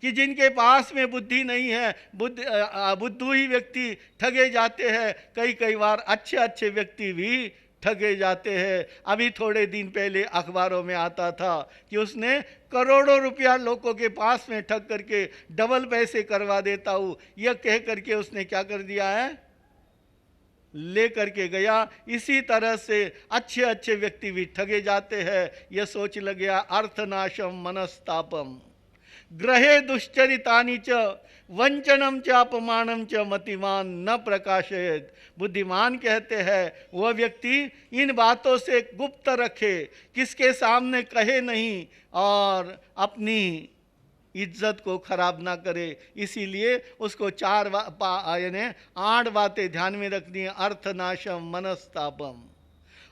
कि जिनके पास में बुद्धि नहीं है, बुद्धू ही व्यक्ति ठगे जाते हैं। कई बार अच्छे अच्छे व्यक्ति भी ठगे जाते हैं। अभी थोड़े दिन पहले अखबारों में आता था कि उसने करोड़ों रुपया लोगों के पास में ठग करके डबल पैसे करवा देता हूँ, यह कह करके उसने क्या कर दिया है, ले करके गया। इसी तरह से अच्छे अच्छे व्यक्ति भी ठगे जाते हैं। यह सोच लग गया, अर्थनाशम मनस्तापम ग्रहे दुश्चरितानि च वंचनम च अपमानम च मतिमान न प्रकाशयेत। बुद्धिमान कहते हैं वह व्यक्ति इन बातों से गुप्त रखे, किसके सामने कहे नहीं, और अपनी इज्जत को खराब ना करे। इसीलिए उसको 8 बातें ध्यान में रखनी है। अर्थनाशम मनस्तापम,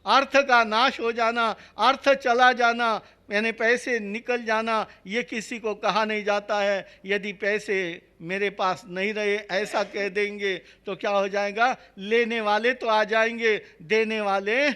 अर्थ का नाश हो जाना, अर्थ चला जाना, यानी पैसे निकल जाना, ये किसी को कहा नहीं जाता है। यदि पैसे मेरे पास नहीं रहे ऐसा कह देंगे तो क्या हो जाएगा, लेने वाले तो आ जाएंगे, देने वाले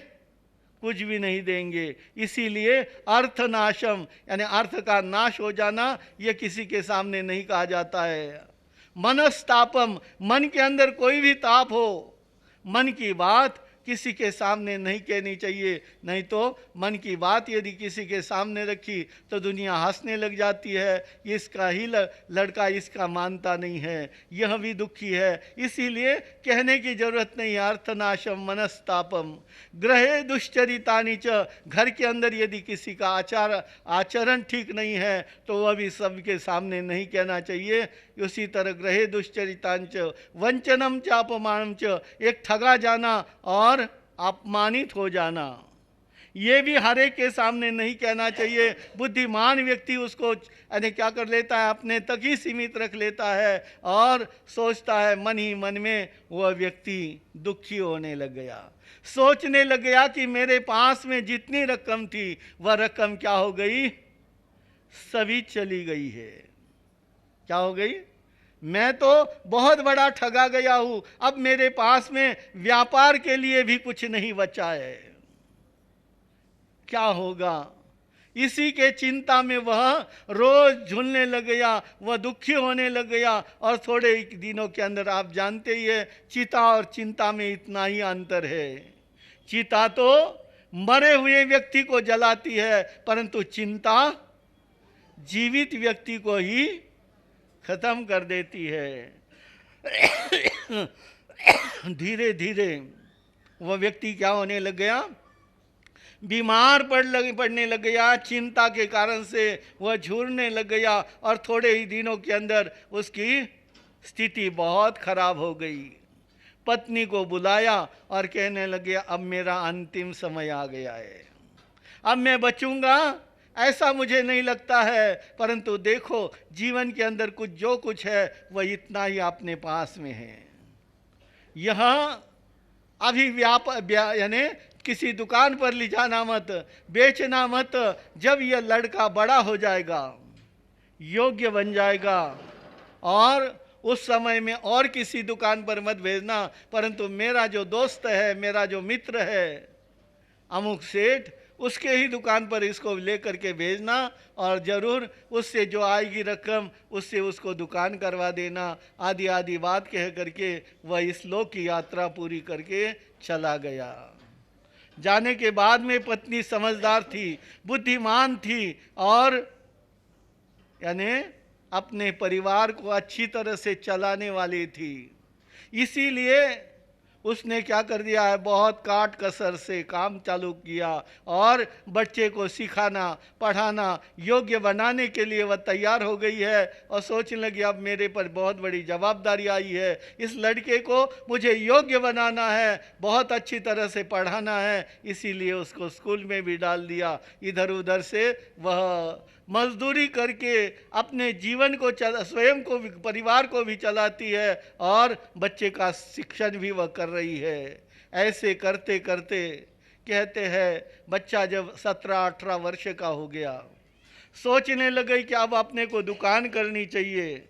कुछ भी नहीं देंगे। इसीलिए अर्थनाशम यानी अर्थ का नाश हो जाना, ये किसी के सामने नहीं कहा जाता है। मनस्तापम, मन के अंदर कोई भी ताप हो, मन की बात किसी के सामने नहीं कहनी चाहिए, नहीं तो मन की बात यदि किसी के सामने रखी तो दुनिया हंसने लग जाती है, इसका ही लड़का इसका मानता नहीं है, यह भी दुखी है। इसीलिए कहने की जरूरत नहीं, अर्थनाशम मनस्तापम ग्रहे दुश्चरितानि च, घर के अंदर यदि किसी का आचरण ठीक नहीं है तो वह भी सबके सामने नहीं कहना चाहिए। उसी तरह ग्रहे दुश्चरितांच वंचनम च अपमानम च, एक ठगा जाना और अपमानित हो जाना, ये भी हर एक के सामने नहीं कहना चाहिए। बुद्धिमान व्यक्ति उसको यानी क्या कर लेता है, अपने तक ही सीमित रख लेता है और सोचता है मन ही मन में वह व्यक्ति दुखी होने लग गया, सोचने लग गया कि मेरे पास में जितनी रकम थी वह रकम क्या हो गई, सभी चली गई है। क्या हो गई, मैं तो बहुत बड़ा ठगा गया हूं, अब मेरे पास में व्यापार के लिए भी कुछ नहीं बचा है, क्या होगा। इसी के चिंता में वह रोज झूलने लग गया, वह दुखी होने लग गया। और थोड़े दिनों के अंदर आप जानते ही है, चिता और चिंता में इतना ही अंतर है। चिता तो मरे हुए व्यक्ति को जलाती है, परंतु चिंता जीवित व्यक्ति को ही खत्म कर देती है। धीरे धीरे वह व्यक्ति क्या होने लग गया, बीमार पड़ने लग गया, चिंता के कारण से वह झूरने लग गया और थोड़े ही दिनों के अंदर उसकी स्थिति बहुत खराब हो गई। पत्नी को बुलाया और कहने लगे अब मेरा अंतिम समय आ गया है, अब मैं बचूंगा ऐसा मुझे नहीं लगता है, परंतु देखो जीवन के अंदर कुछ जो कुछ है वह इतना ही अपने पास में है। यहाँ अभी यानी किसी दुकान पर ले जाना मत, बेचना मत, जब यह लड़का बड़ा हो जाएगा, योग्य बन जाएगा और उस समय में और किसी दुकान पर मत भेजना, परंतु मेरा जो दोस्त है, मेरा जो मित्र है अमुक सेठ, उसके ही दुकान पर इसको लेकर के भेजना और ज़रूर उससे जो आएगी रकम उससे उसको दुकान करवा देना। आदि आदि बात कह करके वह इस लोक की यात्रा पूरी करके चला गया। जाने के बाद में पत्नी समझदार थी, बुद्धिमान थी और यानी अपने परिवार को अच्छी तरह से चलाने वाली थी। इसीलिए उसने क्या कर दिया है, बहुत काट कसर से काम चालू किया और बच्चे को सिखाना पढ़ाना योग्य बनाने के लिए वह तैयार हो गई है और सोचने लगी अब मेरे पर बहुत बड़ी जवाबदारी आई है, इस लड़के को मुझे योग्य बनाना है, बहुत अच्छी तरह से पढ़ाना है। इसीलिए उसको स्कूल में भी डाल दिया। इधर उधर से वह मजदूरी करके अपने जीवन को स्वयं को भी, परिवार को भी चलाती है और बच्चे का शिक्षण भी वह कर रही है। ऐसे करते करते कहते हैं बच्चा जब 17-18 वर्ष का हो गया, सोचने लगे कि अब अपने को दुकान करनी चाहिए।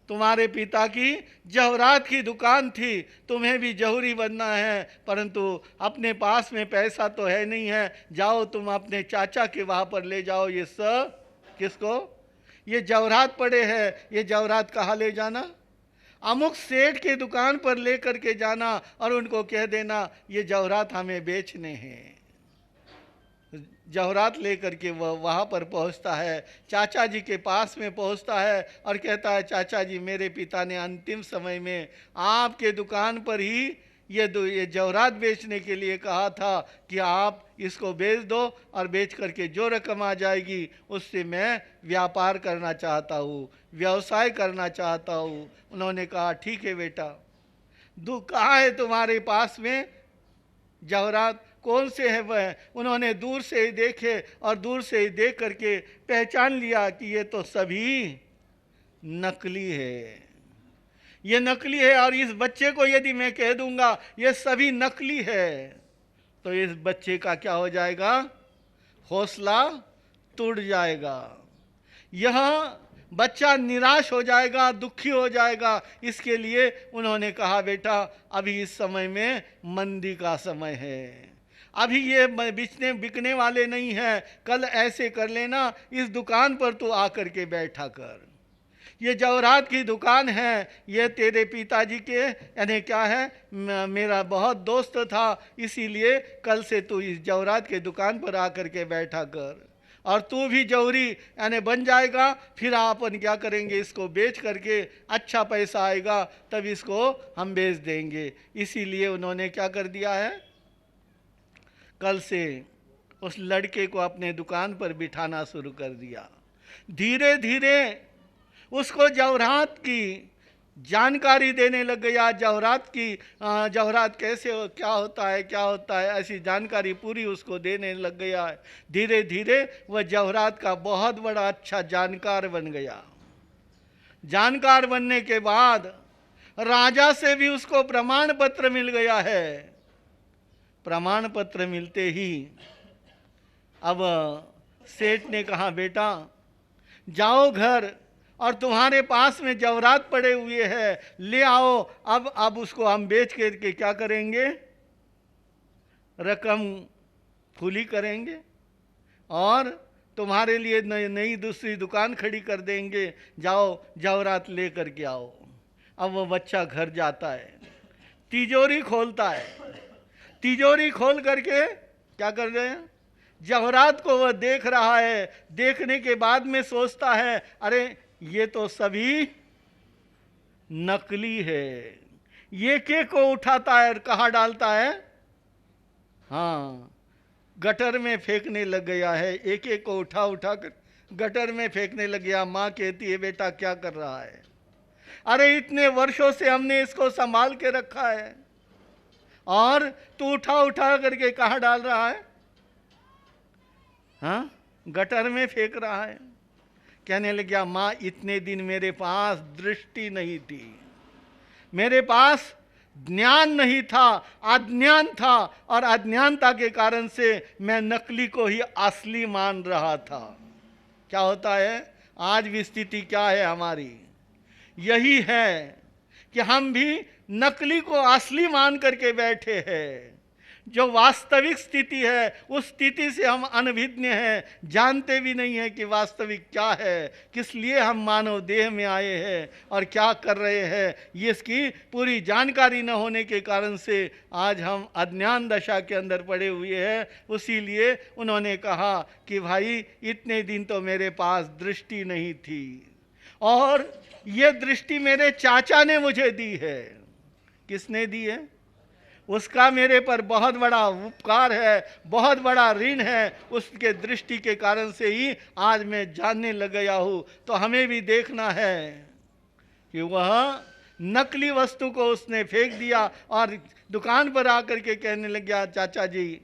तुम्हारे पिता की जवरात की दुकान थी, तुम्हें भी जौहरी बनना है, परंतु अपने पास में पैसा तो है नहीं है, जाओ तुम अपने चाचा के वहाँ पर ले जाओ ये सब। किसको? ये जवरात पड़े हैं, ये जवरात कहाँ ले जाना? अमुक सेठ के दुकान पर ले करके जाना और उनको कह देना ये जवरात हमें बेचने हैं। जवरात लेकर के वह वहाँ पर पहुँचता है, चाचा जी के पास में पहुँचता है और कहता है चाचा जी मेरे पिता ने अंतिम समय में आपके दुकान पर ही ये जवरात बेचने के लिए कहा था कि आप इसको बेच दो और बेच करके जो रकम आ जाएगी उससे मैं व्यापार करना चाहता हूँ, व्यवसाय करना चाहता हूँ। उन्होंने कहा ठीक है बेटा, कहाँ है तुम्हारे पास में जवरात, कौन से है वह? उन्होंने दूर से ही देखे और दूर से ही देख करके पहचान लिया कि ये तो सभी नकली है, ये नकली है। और इस बच्चे को यदि मैं कह दूंगा ये सभी नकली है तो इस बच्चे का क्या हो जाएगा, हौसला टूट जाएगा, यह बच्चा निराश हो जाएगा, दुखी हो जाएगा। इसके लिए उन्होंने कहा बेटा अभी इस समय में मंदी का समय है, अभी ये बिकने वाले नहीं है, कल ऐसे कर लेना, इस दुकान पर तो आकर के बैठा कर। ये जवाहरात की दुकान है, ये तेरे पिताजी के यानी क्या है, मेरा बहुत दोस्त था, इसीलिए कल से तू इस जवाहरात के दुकान पर आकर के बैठा कर, और तू भी जौहरी यानी बन जाएगा। फिर अपन क्या करेंगे, इसको बेच करके अच्छा पैसा आएगा, तब इसको हम बेच देंगे। इसीलिए उन्होंने क्या कर दिया है, कल से उस लड़के को अपने दुकान पर बिठाना शुरू कर दिया। धीरे धीरे उसको जवाहरात की जानकारी देने लग गया। जवाहरात कैसे क्या होता है ऐसी जानकारी पूरी उसको देने लग गया है। धीरे धीरे वह जवाहरात का बहुत बड़ा अच्छा जानकार बन गया। जानकार बनने के बाद राजा से भी उसको प्रमाण पत्र मिल गया है। प्रमाण पत्र मिलते ही अब सेठ ने कहा, बेटा जाओ घर, और तुम्हारे पास में जवाहरात पड़े हुए हैं, ले आओ। अब उसको हम बेच के क्या करेंगे, रकम खुली करेंगे और तुम्हारे लिए नई दूसरी दुकान खड़ी कर देंगे। जाओ जवाहरात ले करके आओ। अब वो बच्चा घर जाता है, तिजोरी खोलता है। तिजोरी खोल करके क्या कर रहे हैं, जवाहरात को वह देख रहा है। देखने के बाद में सोचता है, अरे ये तो सभी नकली है। ये के को उठाता है और कहाँ डालता है, हाँ गटर में फेंकने लग गया है। एक एक को उठा कर गटर में फेंकने लग गया। माँ कहती है, बेटा क्या कर रहा है? अरे इतने वर्षों से हमने इसको संभाल के रखा है और तू उठा करके कहाँ डाल रहा है? हाँ, गटर में फेंक रहा है। कहने लग गया, माँ इतने दिन मेरे पास दृष्टि नहीं थी, मेरे पास ज्ञान नहीं था, अज्ञान था, और अज्ञानता के कारण से मैं नकली को ही असली मान रहा था। क्या होता है, आज भी स्थिति क्या है हमारी, यही है कि हम भी नकली को असली मान करके बैठे हैं। जो वास्तविक स्थिति है उस स्थिति से हम अनभिज्ञ हैं, जानते भी नहीं हैं कि वास्तविक क्या है, किस लिए हम मानव देह में आए हैं और क्या कर रहे हैं। ये इसकी पूरी जानकारी न होने के कारण से आज हम अज्ञान दशा के अंदर पड़े हुए हैं। उसी लिए उन्होंने कहा कि भाई इतने दिन तो मेरे पास दृष्टि नहीं थी और ये दृष्टि मेरे चाचा ने मुझे दी है। किसने दी है? उसका मेरे पर बहुत बड़ा उपकार है, बहुत बड़ा ऋण है। उसके दृष्टि के कारण से ही आज मैं जानने लग गया हूँ। तो हमें भी देखना है कि वह नकली वस्तु को उसने फेंक दिया और दुकान पर आकर के कहने लग गया, चाचा जी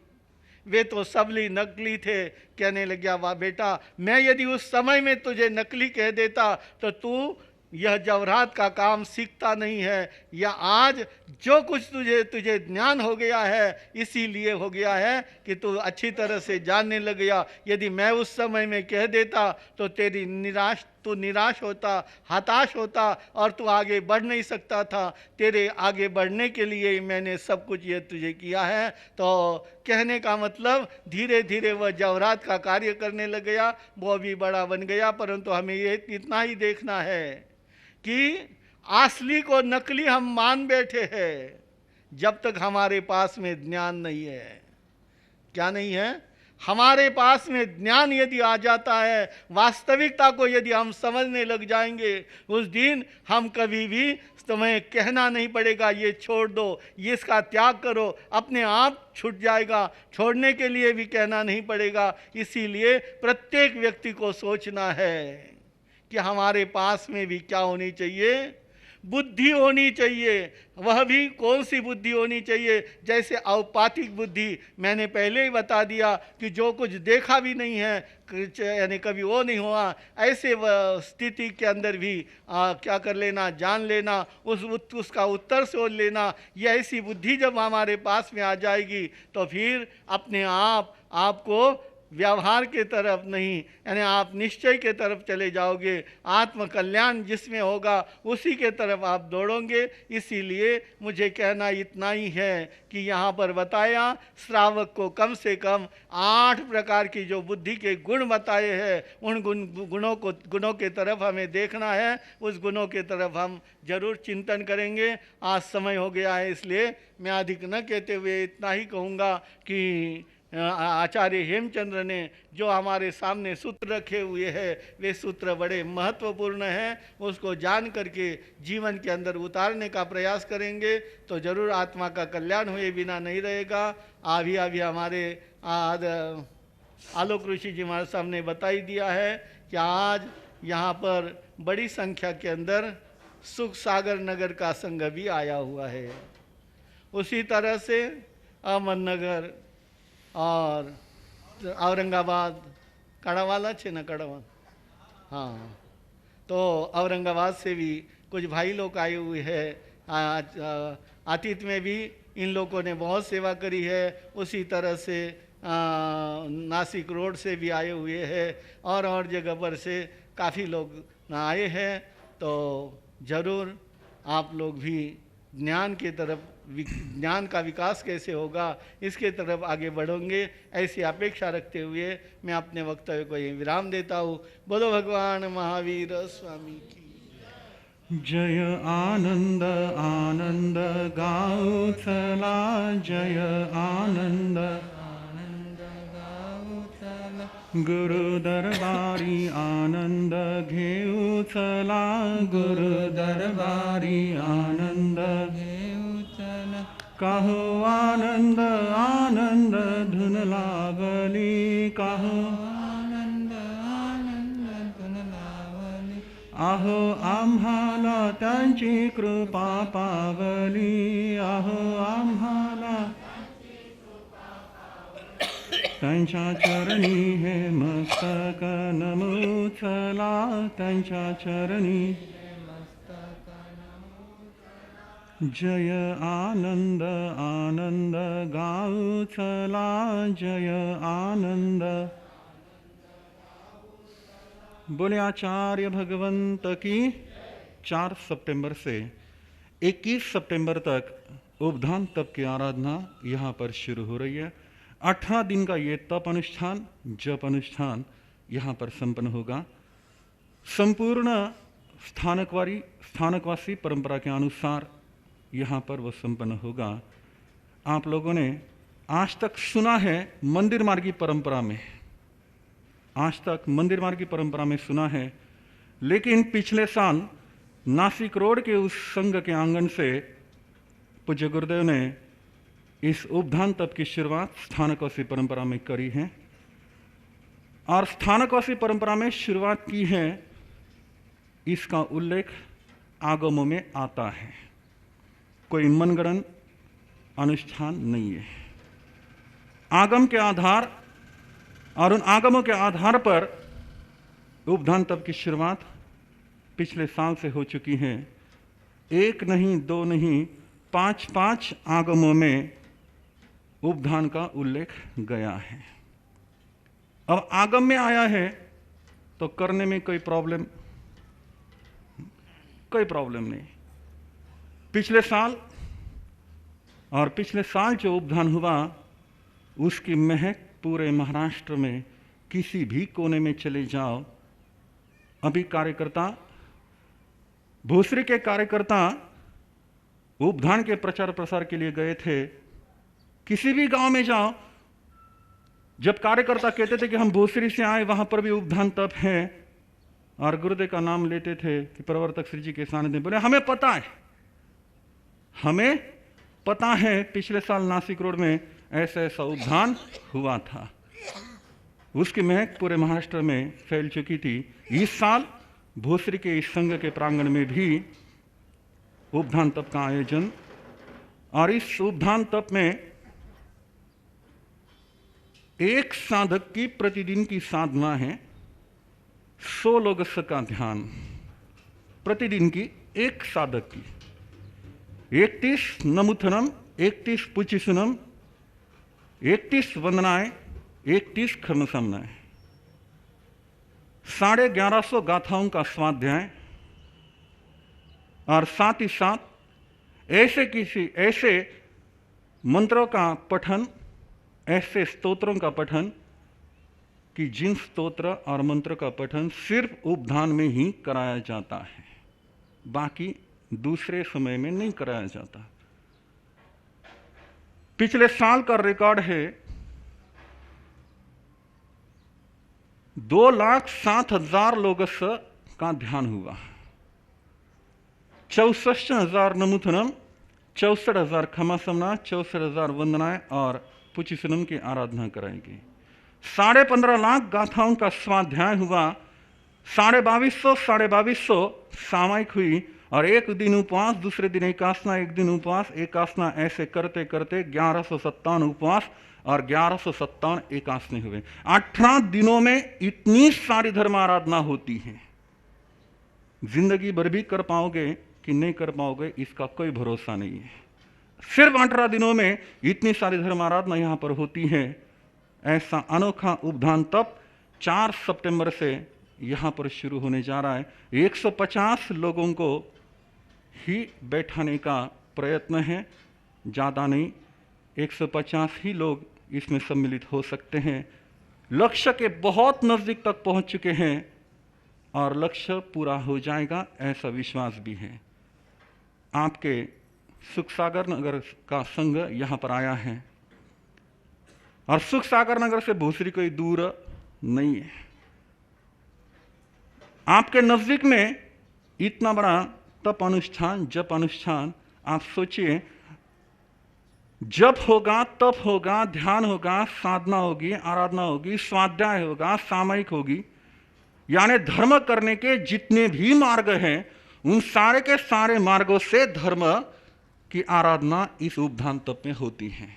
वे तो सबली नकली थे। कहने लग गया, वाह बेटा, मैं यदि उस समय में तुझे नकली कह देता तो तू यह जवाहरात का काम सीखता नहीं है, या आज जो कुछ तुझे ज्ञान हो गया है इसीलिए हो गया है कि तू अच्छी तरह से जानने लग गया। यदि मैं उस समय में कह देता तो तू निराश होता, हताश होता और तू आगे बढ़ नहीं सकता था। तेरे आगे बढ़ने के लिए ही मैंने सब कुछ ये तुझे किया है। तो कहने का मतलब धीरे धीरे वह जवाहरात का कार्य करने लग गया, वो भी बड़ा बन गया। परंतु हमें ये इतना ही देखना है कि असली को नकली हम मान बैठे हैं जब तक हमारे पास में ज्ञान नहीं है। क्या नहीं है? हमारे पास में ज्ञान यदि आ जाता है, वास्तविकता को यदि हम समझने लग जाएंगे, उस दिन हम कभी भी तुम्हें कहना नहीं पड़ेगा ये छोड़ दो, ये इसका त्याग करो, अपने आप छूट जाएगा। छोड़ने के लिए भी कहना नहीं पड़ेगा। इसीलिए प्रत्येक व्यक्ति को सोचना है कि हमारे पास में भी क्या होनी चाहिए, बुद्धि होनी चाहिए। वह भी कौन सी बुद्धि होनी चाहिए? जैसे औपातिक बुद्धि, मैंने पहले ही बता दिया कि जो कुछ देखा भी नहीं है, यानी कभी वो नहीं हुआ, ऐसे स्थिति के अंदर भी क्या कर लेना, जान लेना, उसका उत्तर सोच लेना। ये ऐसी बुद्धि जब हमारे पास में आ जाएगी तो फिर अपने आपको व्यवहार के तरफ नहीं, यानी आप निश्चय के तरफ चले जाओगे। आत्म कल्याण जिसमें होगा उसी के तरफ आप दौड़ोगे। इसीलिए मुझे कहना इतना ही है कि यहाँ पर बताया श्रावक को कम से कम 8 प्रकार की जो बुद्धि के गुण बताए हैं, उन गुणों के तरफ हमें देखना है। उस गुणों के तरफ हम जरूर चिंतन करेंगे। आज समय हो गया है, इसलिए मैं अधिक न कहते हुए इतना ही कहूँगा कि आचार्य हेमचंद्र ने जो हमारे सामने सूत्र रखे हुए हैं, वे सूत्र बड़े महत्वपूर्ण हैं। उसको जान करके जीवन के अंदर उतारने का प्रयास करेंगे तो जरूर आत्मा का कल्याण हुए बिना नहीं रहेगा। अभी हमारे आलोक ऋषि जी हमारे सामने बता ही दिया है कि आज यहाँ पर बड़ी संख्या के अंदर सुख सागर नगर का संघ भी आया हुआ है। उसी तरह से अहमदनगर और औरंगाबाद कड़ावाला छे न कड़ावा, हाँ, तो औरंगाबाद से भी कुछ भाई लोग आए हुए हैं। अतीत में भी इन लोगों ने बहुत सेवा करी है। उसी तरह से नासिक रोड से भी आए हुए हैं और जगह पर से काफ़ी लोग आए हैं। तो ज़रूर आप लोग भी ज्ञान के तरफ, ज्ञान का विकास कैसे होगा इसके तरफ आगे बढ़ोगे, ऐसी अपेक्षा रखते हुए मैं अपने वक्तव्य को यही विराम देता हूँ। बोलो भगवान महावीर स्वामी की जय। आनंद आनंद गाओ चला, जय आनंद आनंद गाओ चला, गुरु दरबारी आनंद घेऊ चला, गुरु दरबारी आनंद घेऊ चला, कहो आनंद आनंद धुन लागली, कहो आनंद आनंद धुन लावली, आहो आम्हाला त्यांची कृपा पावली, आहो आम्हाला त्यांच्या चरणी हे मस्तक नमो चला, त्यांच्या चरणी जय। आनंद आनंद गाओ चला, जय आनंद। बोले आचार्य भगवंत की। 4 सितंबर से 21 सितंबर तक उपधान तप की आराधना यहाँ पर शुरू हो रही है। 18 दिन का ये तप अनुष्ठान, जप अनुष्ठान यहाँ पर संपन्न होगा। संपूर्ण स्थानकवासी परंपरा के अनुसार यहाँ पर वह संपन्न होगा। आप लोगों ने आज तक सुना है मंदिर मार्गी परंपरा में, आज तक मंदिर मार्गी परंपरा में सुना है, लेकिन पिछले साल नासिक रोड के उस संघ के आंगन से पूज्य गुरुदेव ने इस उपधान तप की शुरुआत स्थानकवासी परंपरा में करी है। और स्थानकवासी परंपरा में शुरुआत की है, इसका उल्लेख आगमों में आता है। कोई मनगढ़ंत अनुष्ठान नहीं है। आगम के आधार और उन आगमों के आधार पर उपधान तप की शुरुआत पिछले साल से हो चुकी है। 1 नहीं 2 नहीं 5 आगमों में उपधान का उल्लेख गया है। अब आगम में आया है तो करने में कोई प्रॉब्लम नहीं। पिछले साल और पिछले साल जो उपधान हुआ उसकी महक पूरे महाराष्ट्र में किसी भी कोने में चले जाओ। अभी कार्यकर्ता, भोसरी के कार्यकर्ता उपधान के प्रचार प्रसार के लिए गए थे। किसी भी गांव में जाओ, जब कार्यकर्ता कहते थे कि हम भोसरी से आए, वहां पर भी उपधान तप है, और गुरुदेव का नाम लेते थे कि प्रवर्तक श्री जी के सानिध्य, बोले हमें पता है पिछले साल नासिक रोड में ऐसा उपधान हुआ था। उसकी महक पूरे महाराष्ट्र में फैल चुकी थी। इस साल भोसरी के इस संघ के प्रांगण में भी उपधान तप का आयोजन, और इस उपधान तप में एक साधक की प्रतिदिन की साधना है 100 लोगों का ध्यान, प्रतिदिन की एक साधक की 31 नमुथनम, 31 पुचिसुनम, 31 वंदनाएं, 31 खर्म समन्वय, 1150 गाथाओं का स्वाध्याय और साथ ही साथ ऐसे मंत्रों का पठन, ऐसे स्तोत्रों का पठन कि जिन स्तोत्र और मंत्र का पठन सिर्फ उपधान में ही कराया जाता है, बाकी दूसरे समय में नहीं कराया जाता। पिछले साल का रिकॉर्ड है 2,07,000 लोगों का ध्यान हुआ, 64,000 नमुथनम, 64,000 खमासमना, 64,000 वंदनाएं और पुचिसनम की आराधना कराएगी। 15.5 लाख गाथाओं का स्वाध्याय हुआ, 2250 सामयिक हुई और एक दिन उपवास, दूसरे दिन एकासना, एक दिन उपवास, एकासना, ऐसे करते करते 1157 उपवास और 1157 एकासने हुए। 18 दिनों में इतनी सारी धर्म आराधना होती है, जिंदगी भर भी कर पाओगे कि नहीं कर पाओगे इसका कोई भरोसा नहीं है। सिर्फ 18 दिनों में इतनी सारी धर्म आराधना यहां पर होती है। ऐसा अनोखा उपधान तप 4 सितंबर से यहां पर शुरू होने जा रहा है। 150 लोगों को ही बैठाने का प्रयत्न है, ज़्यादा नहीं, 150 ही लोग इसमें सम्मिलित हो सकते हैं। लक्ष्य के बहुत नज़दीक तक पहुंच चुके हैं और लक्ष्य पूरा हो जाएगा ऐसा विश्वास भी है। आपके सुखसागर नगर का संघ यहाँ पर आया है और सुखसागर नगर से भूसरी कोई दूर नहीं है। आपके नज़दीक में इतना बड़ा तप अनुष्ठान, जप अनुष्ठान, आप सोचिए, जप होगा, तप होगा, ध्यान होगा, साधना होगी, आराधना होगी, स्वाध्याय होगा, सामयिक होगी, यानी धर्म करने के जितने भी मार्ग हैं उन सारे के सारे मार्गों से धर्म की आराधना इस उपधान तप में होती है।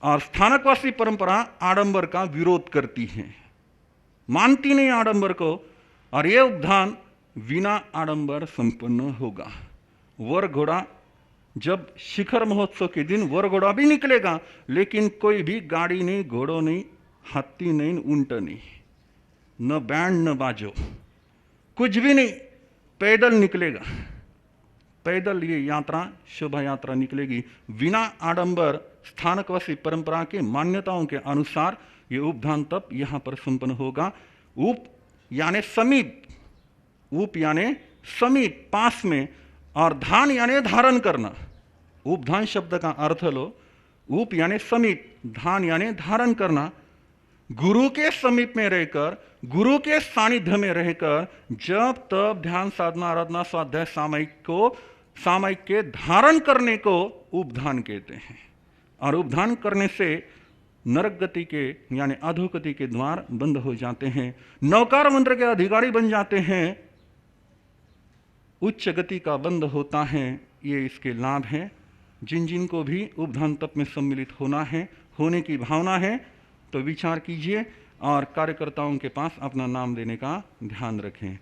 और स्थानकवासी परंपरा आडंबर का विरोध करती है, मानती नहीं आडंबर को, और यह उपधान बिना आडंबर संपन्न होगा। वर घोड़ा, जब शिखर महोत्सव के दिन वर घोड़ा भी निकलेगा, लेकिन कोई भी गाड़ी नहीं, घोड़ों नहीं, हाथी नहीं, ऊंट नहीं, न बैंड न बाजो, कुछ भी नहीं, पैदल निकलेगा। पैदल ये यात्रा, शोभा यात्रा निकलेगी बिना आडंबर। स्थानकवासी परंपरा के मान्यताओं के अनुसार ये उपधान तप यहाँ पर संपन्न होगा। उप यानी समीप, उप यानी समीप, पास में, और धान यानी धारण करना। उपधान शब्द का अर्थ लो, उप यानी समीप, धान यानी धारण करना। गुरु के समीप में रहकर, गुरु के सानिध्य में रहकर जब तब ध्यान, साधना, आराधना, स्वाध्याय, सामयिक के धारण करने को उपधान कहते हैं। और उपधान करने से नरक गति के यानी अधोगति के द्वार बंद हो जाते हैं, नौकार मंत्र के अधिकारी बन जाते हैं, उच्च गति का बंद होता है। ये इसके लाभ हैं। जिन जिन को भी उपधान तप में सम्मिलित होना है, होने की भावना है, तो विचार कीजिए और कार्यकर्ताओं के पास अपना नाम देने का ध्यान रखें।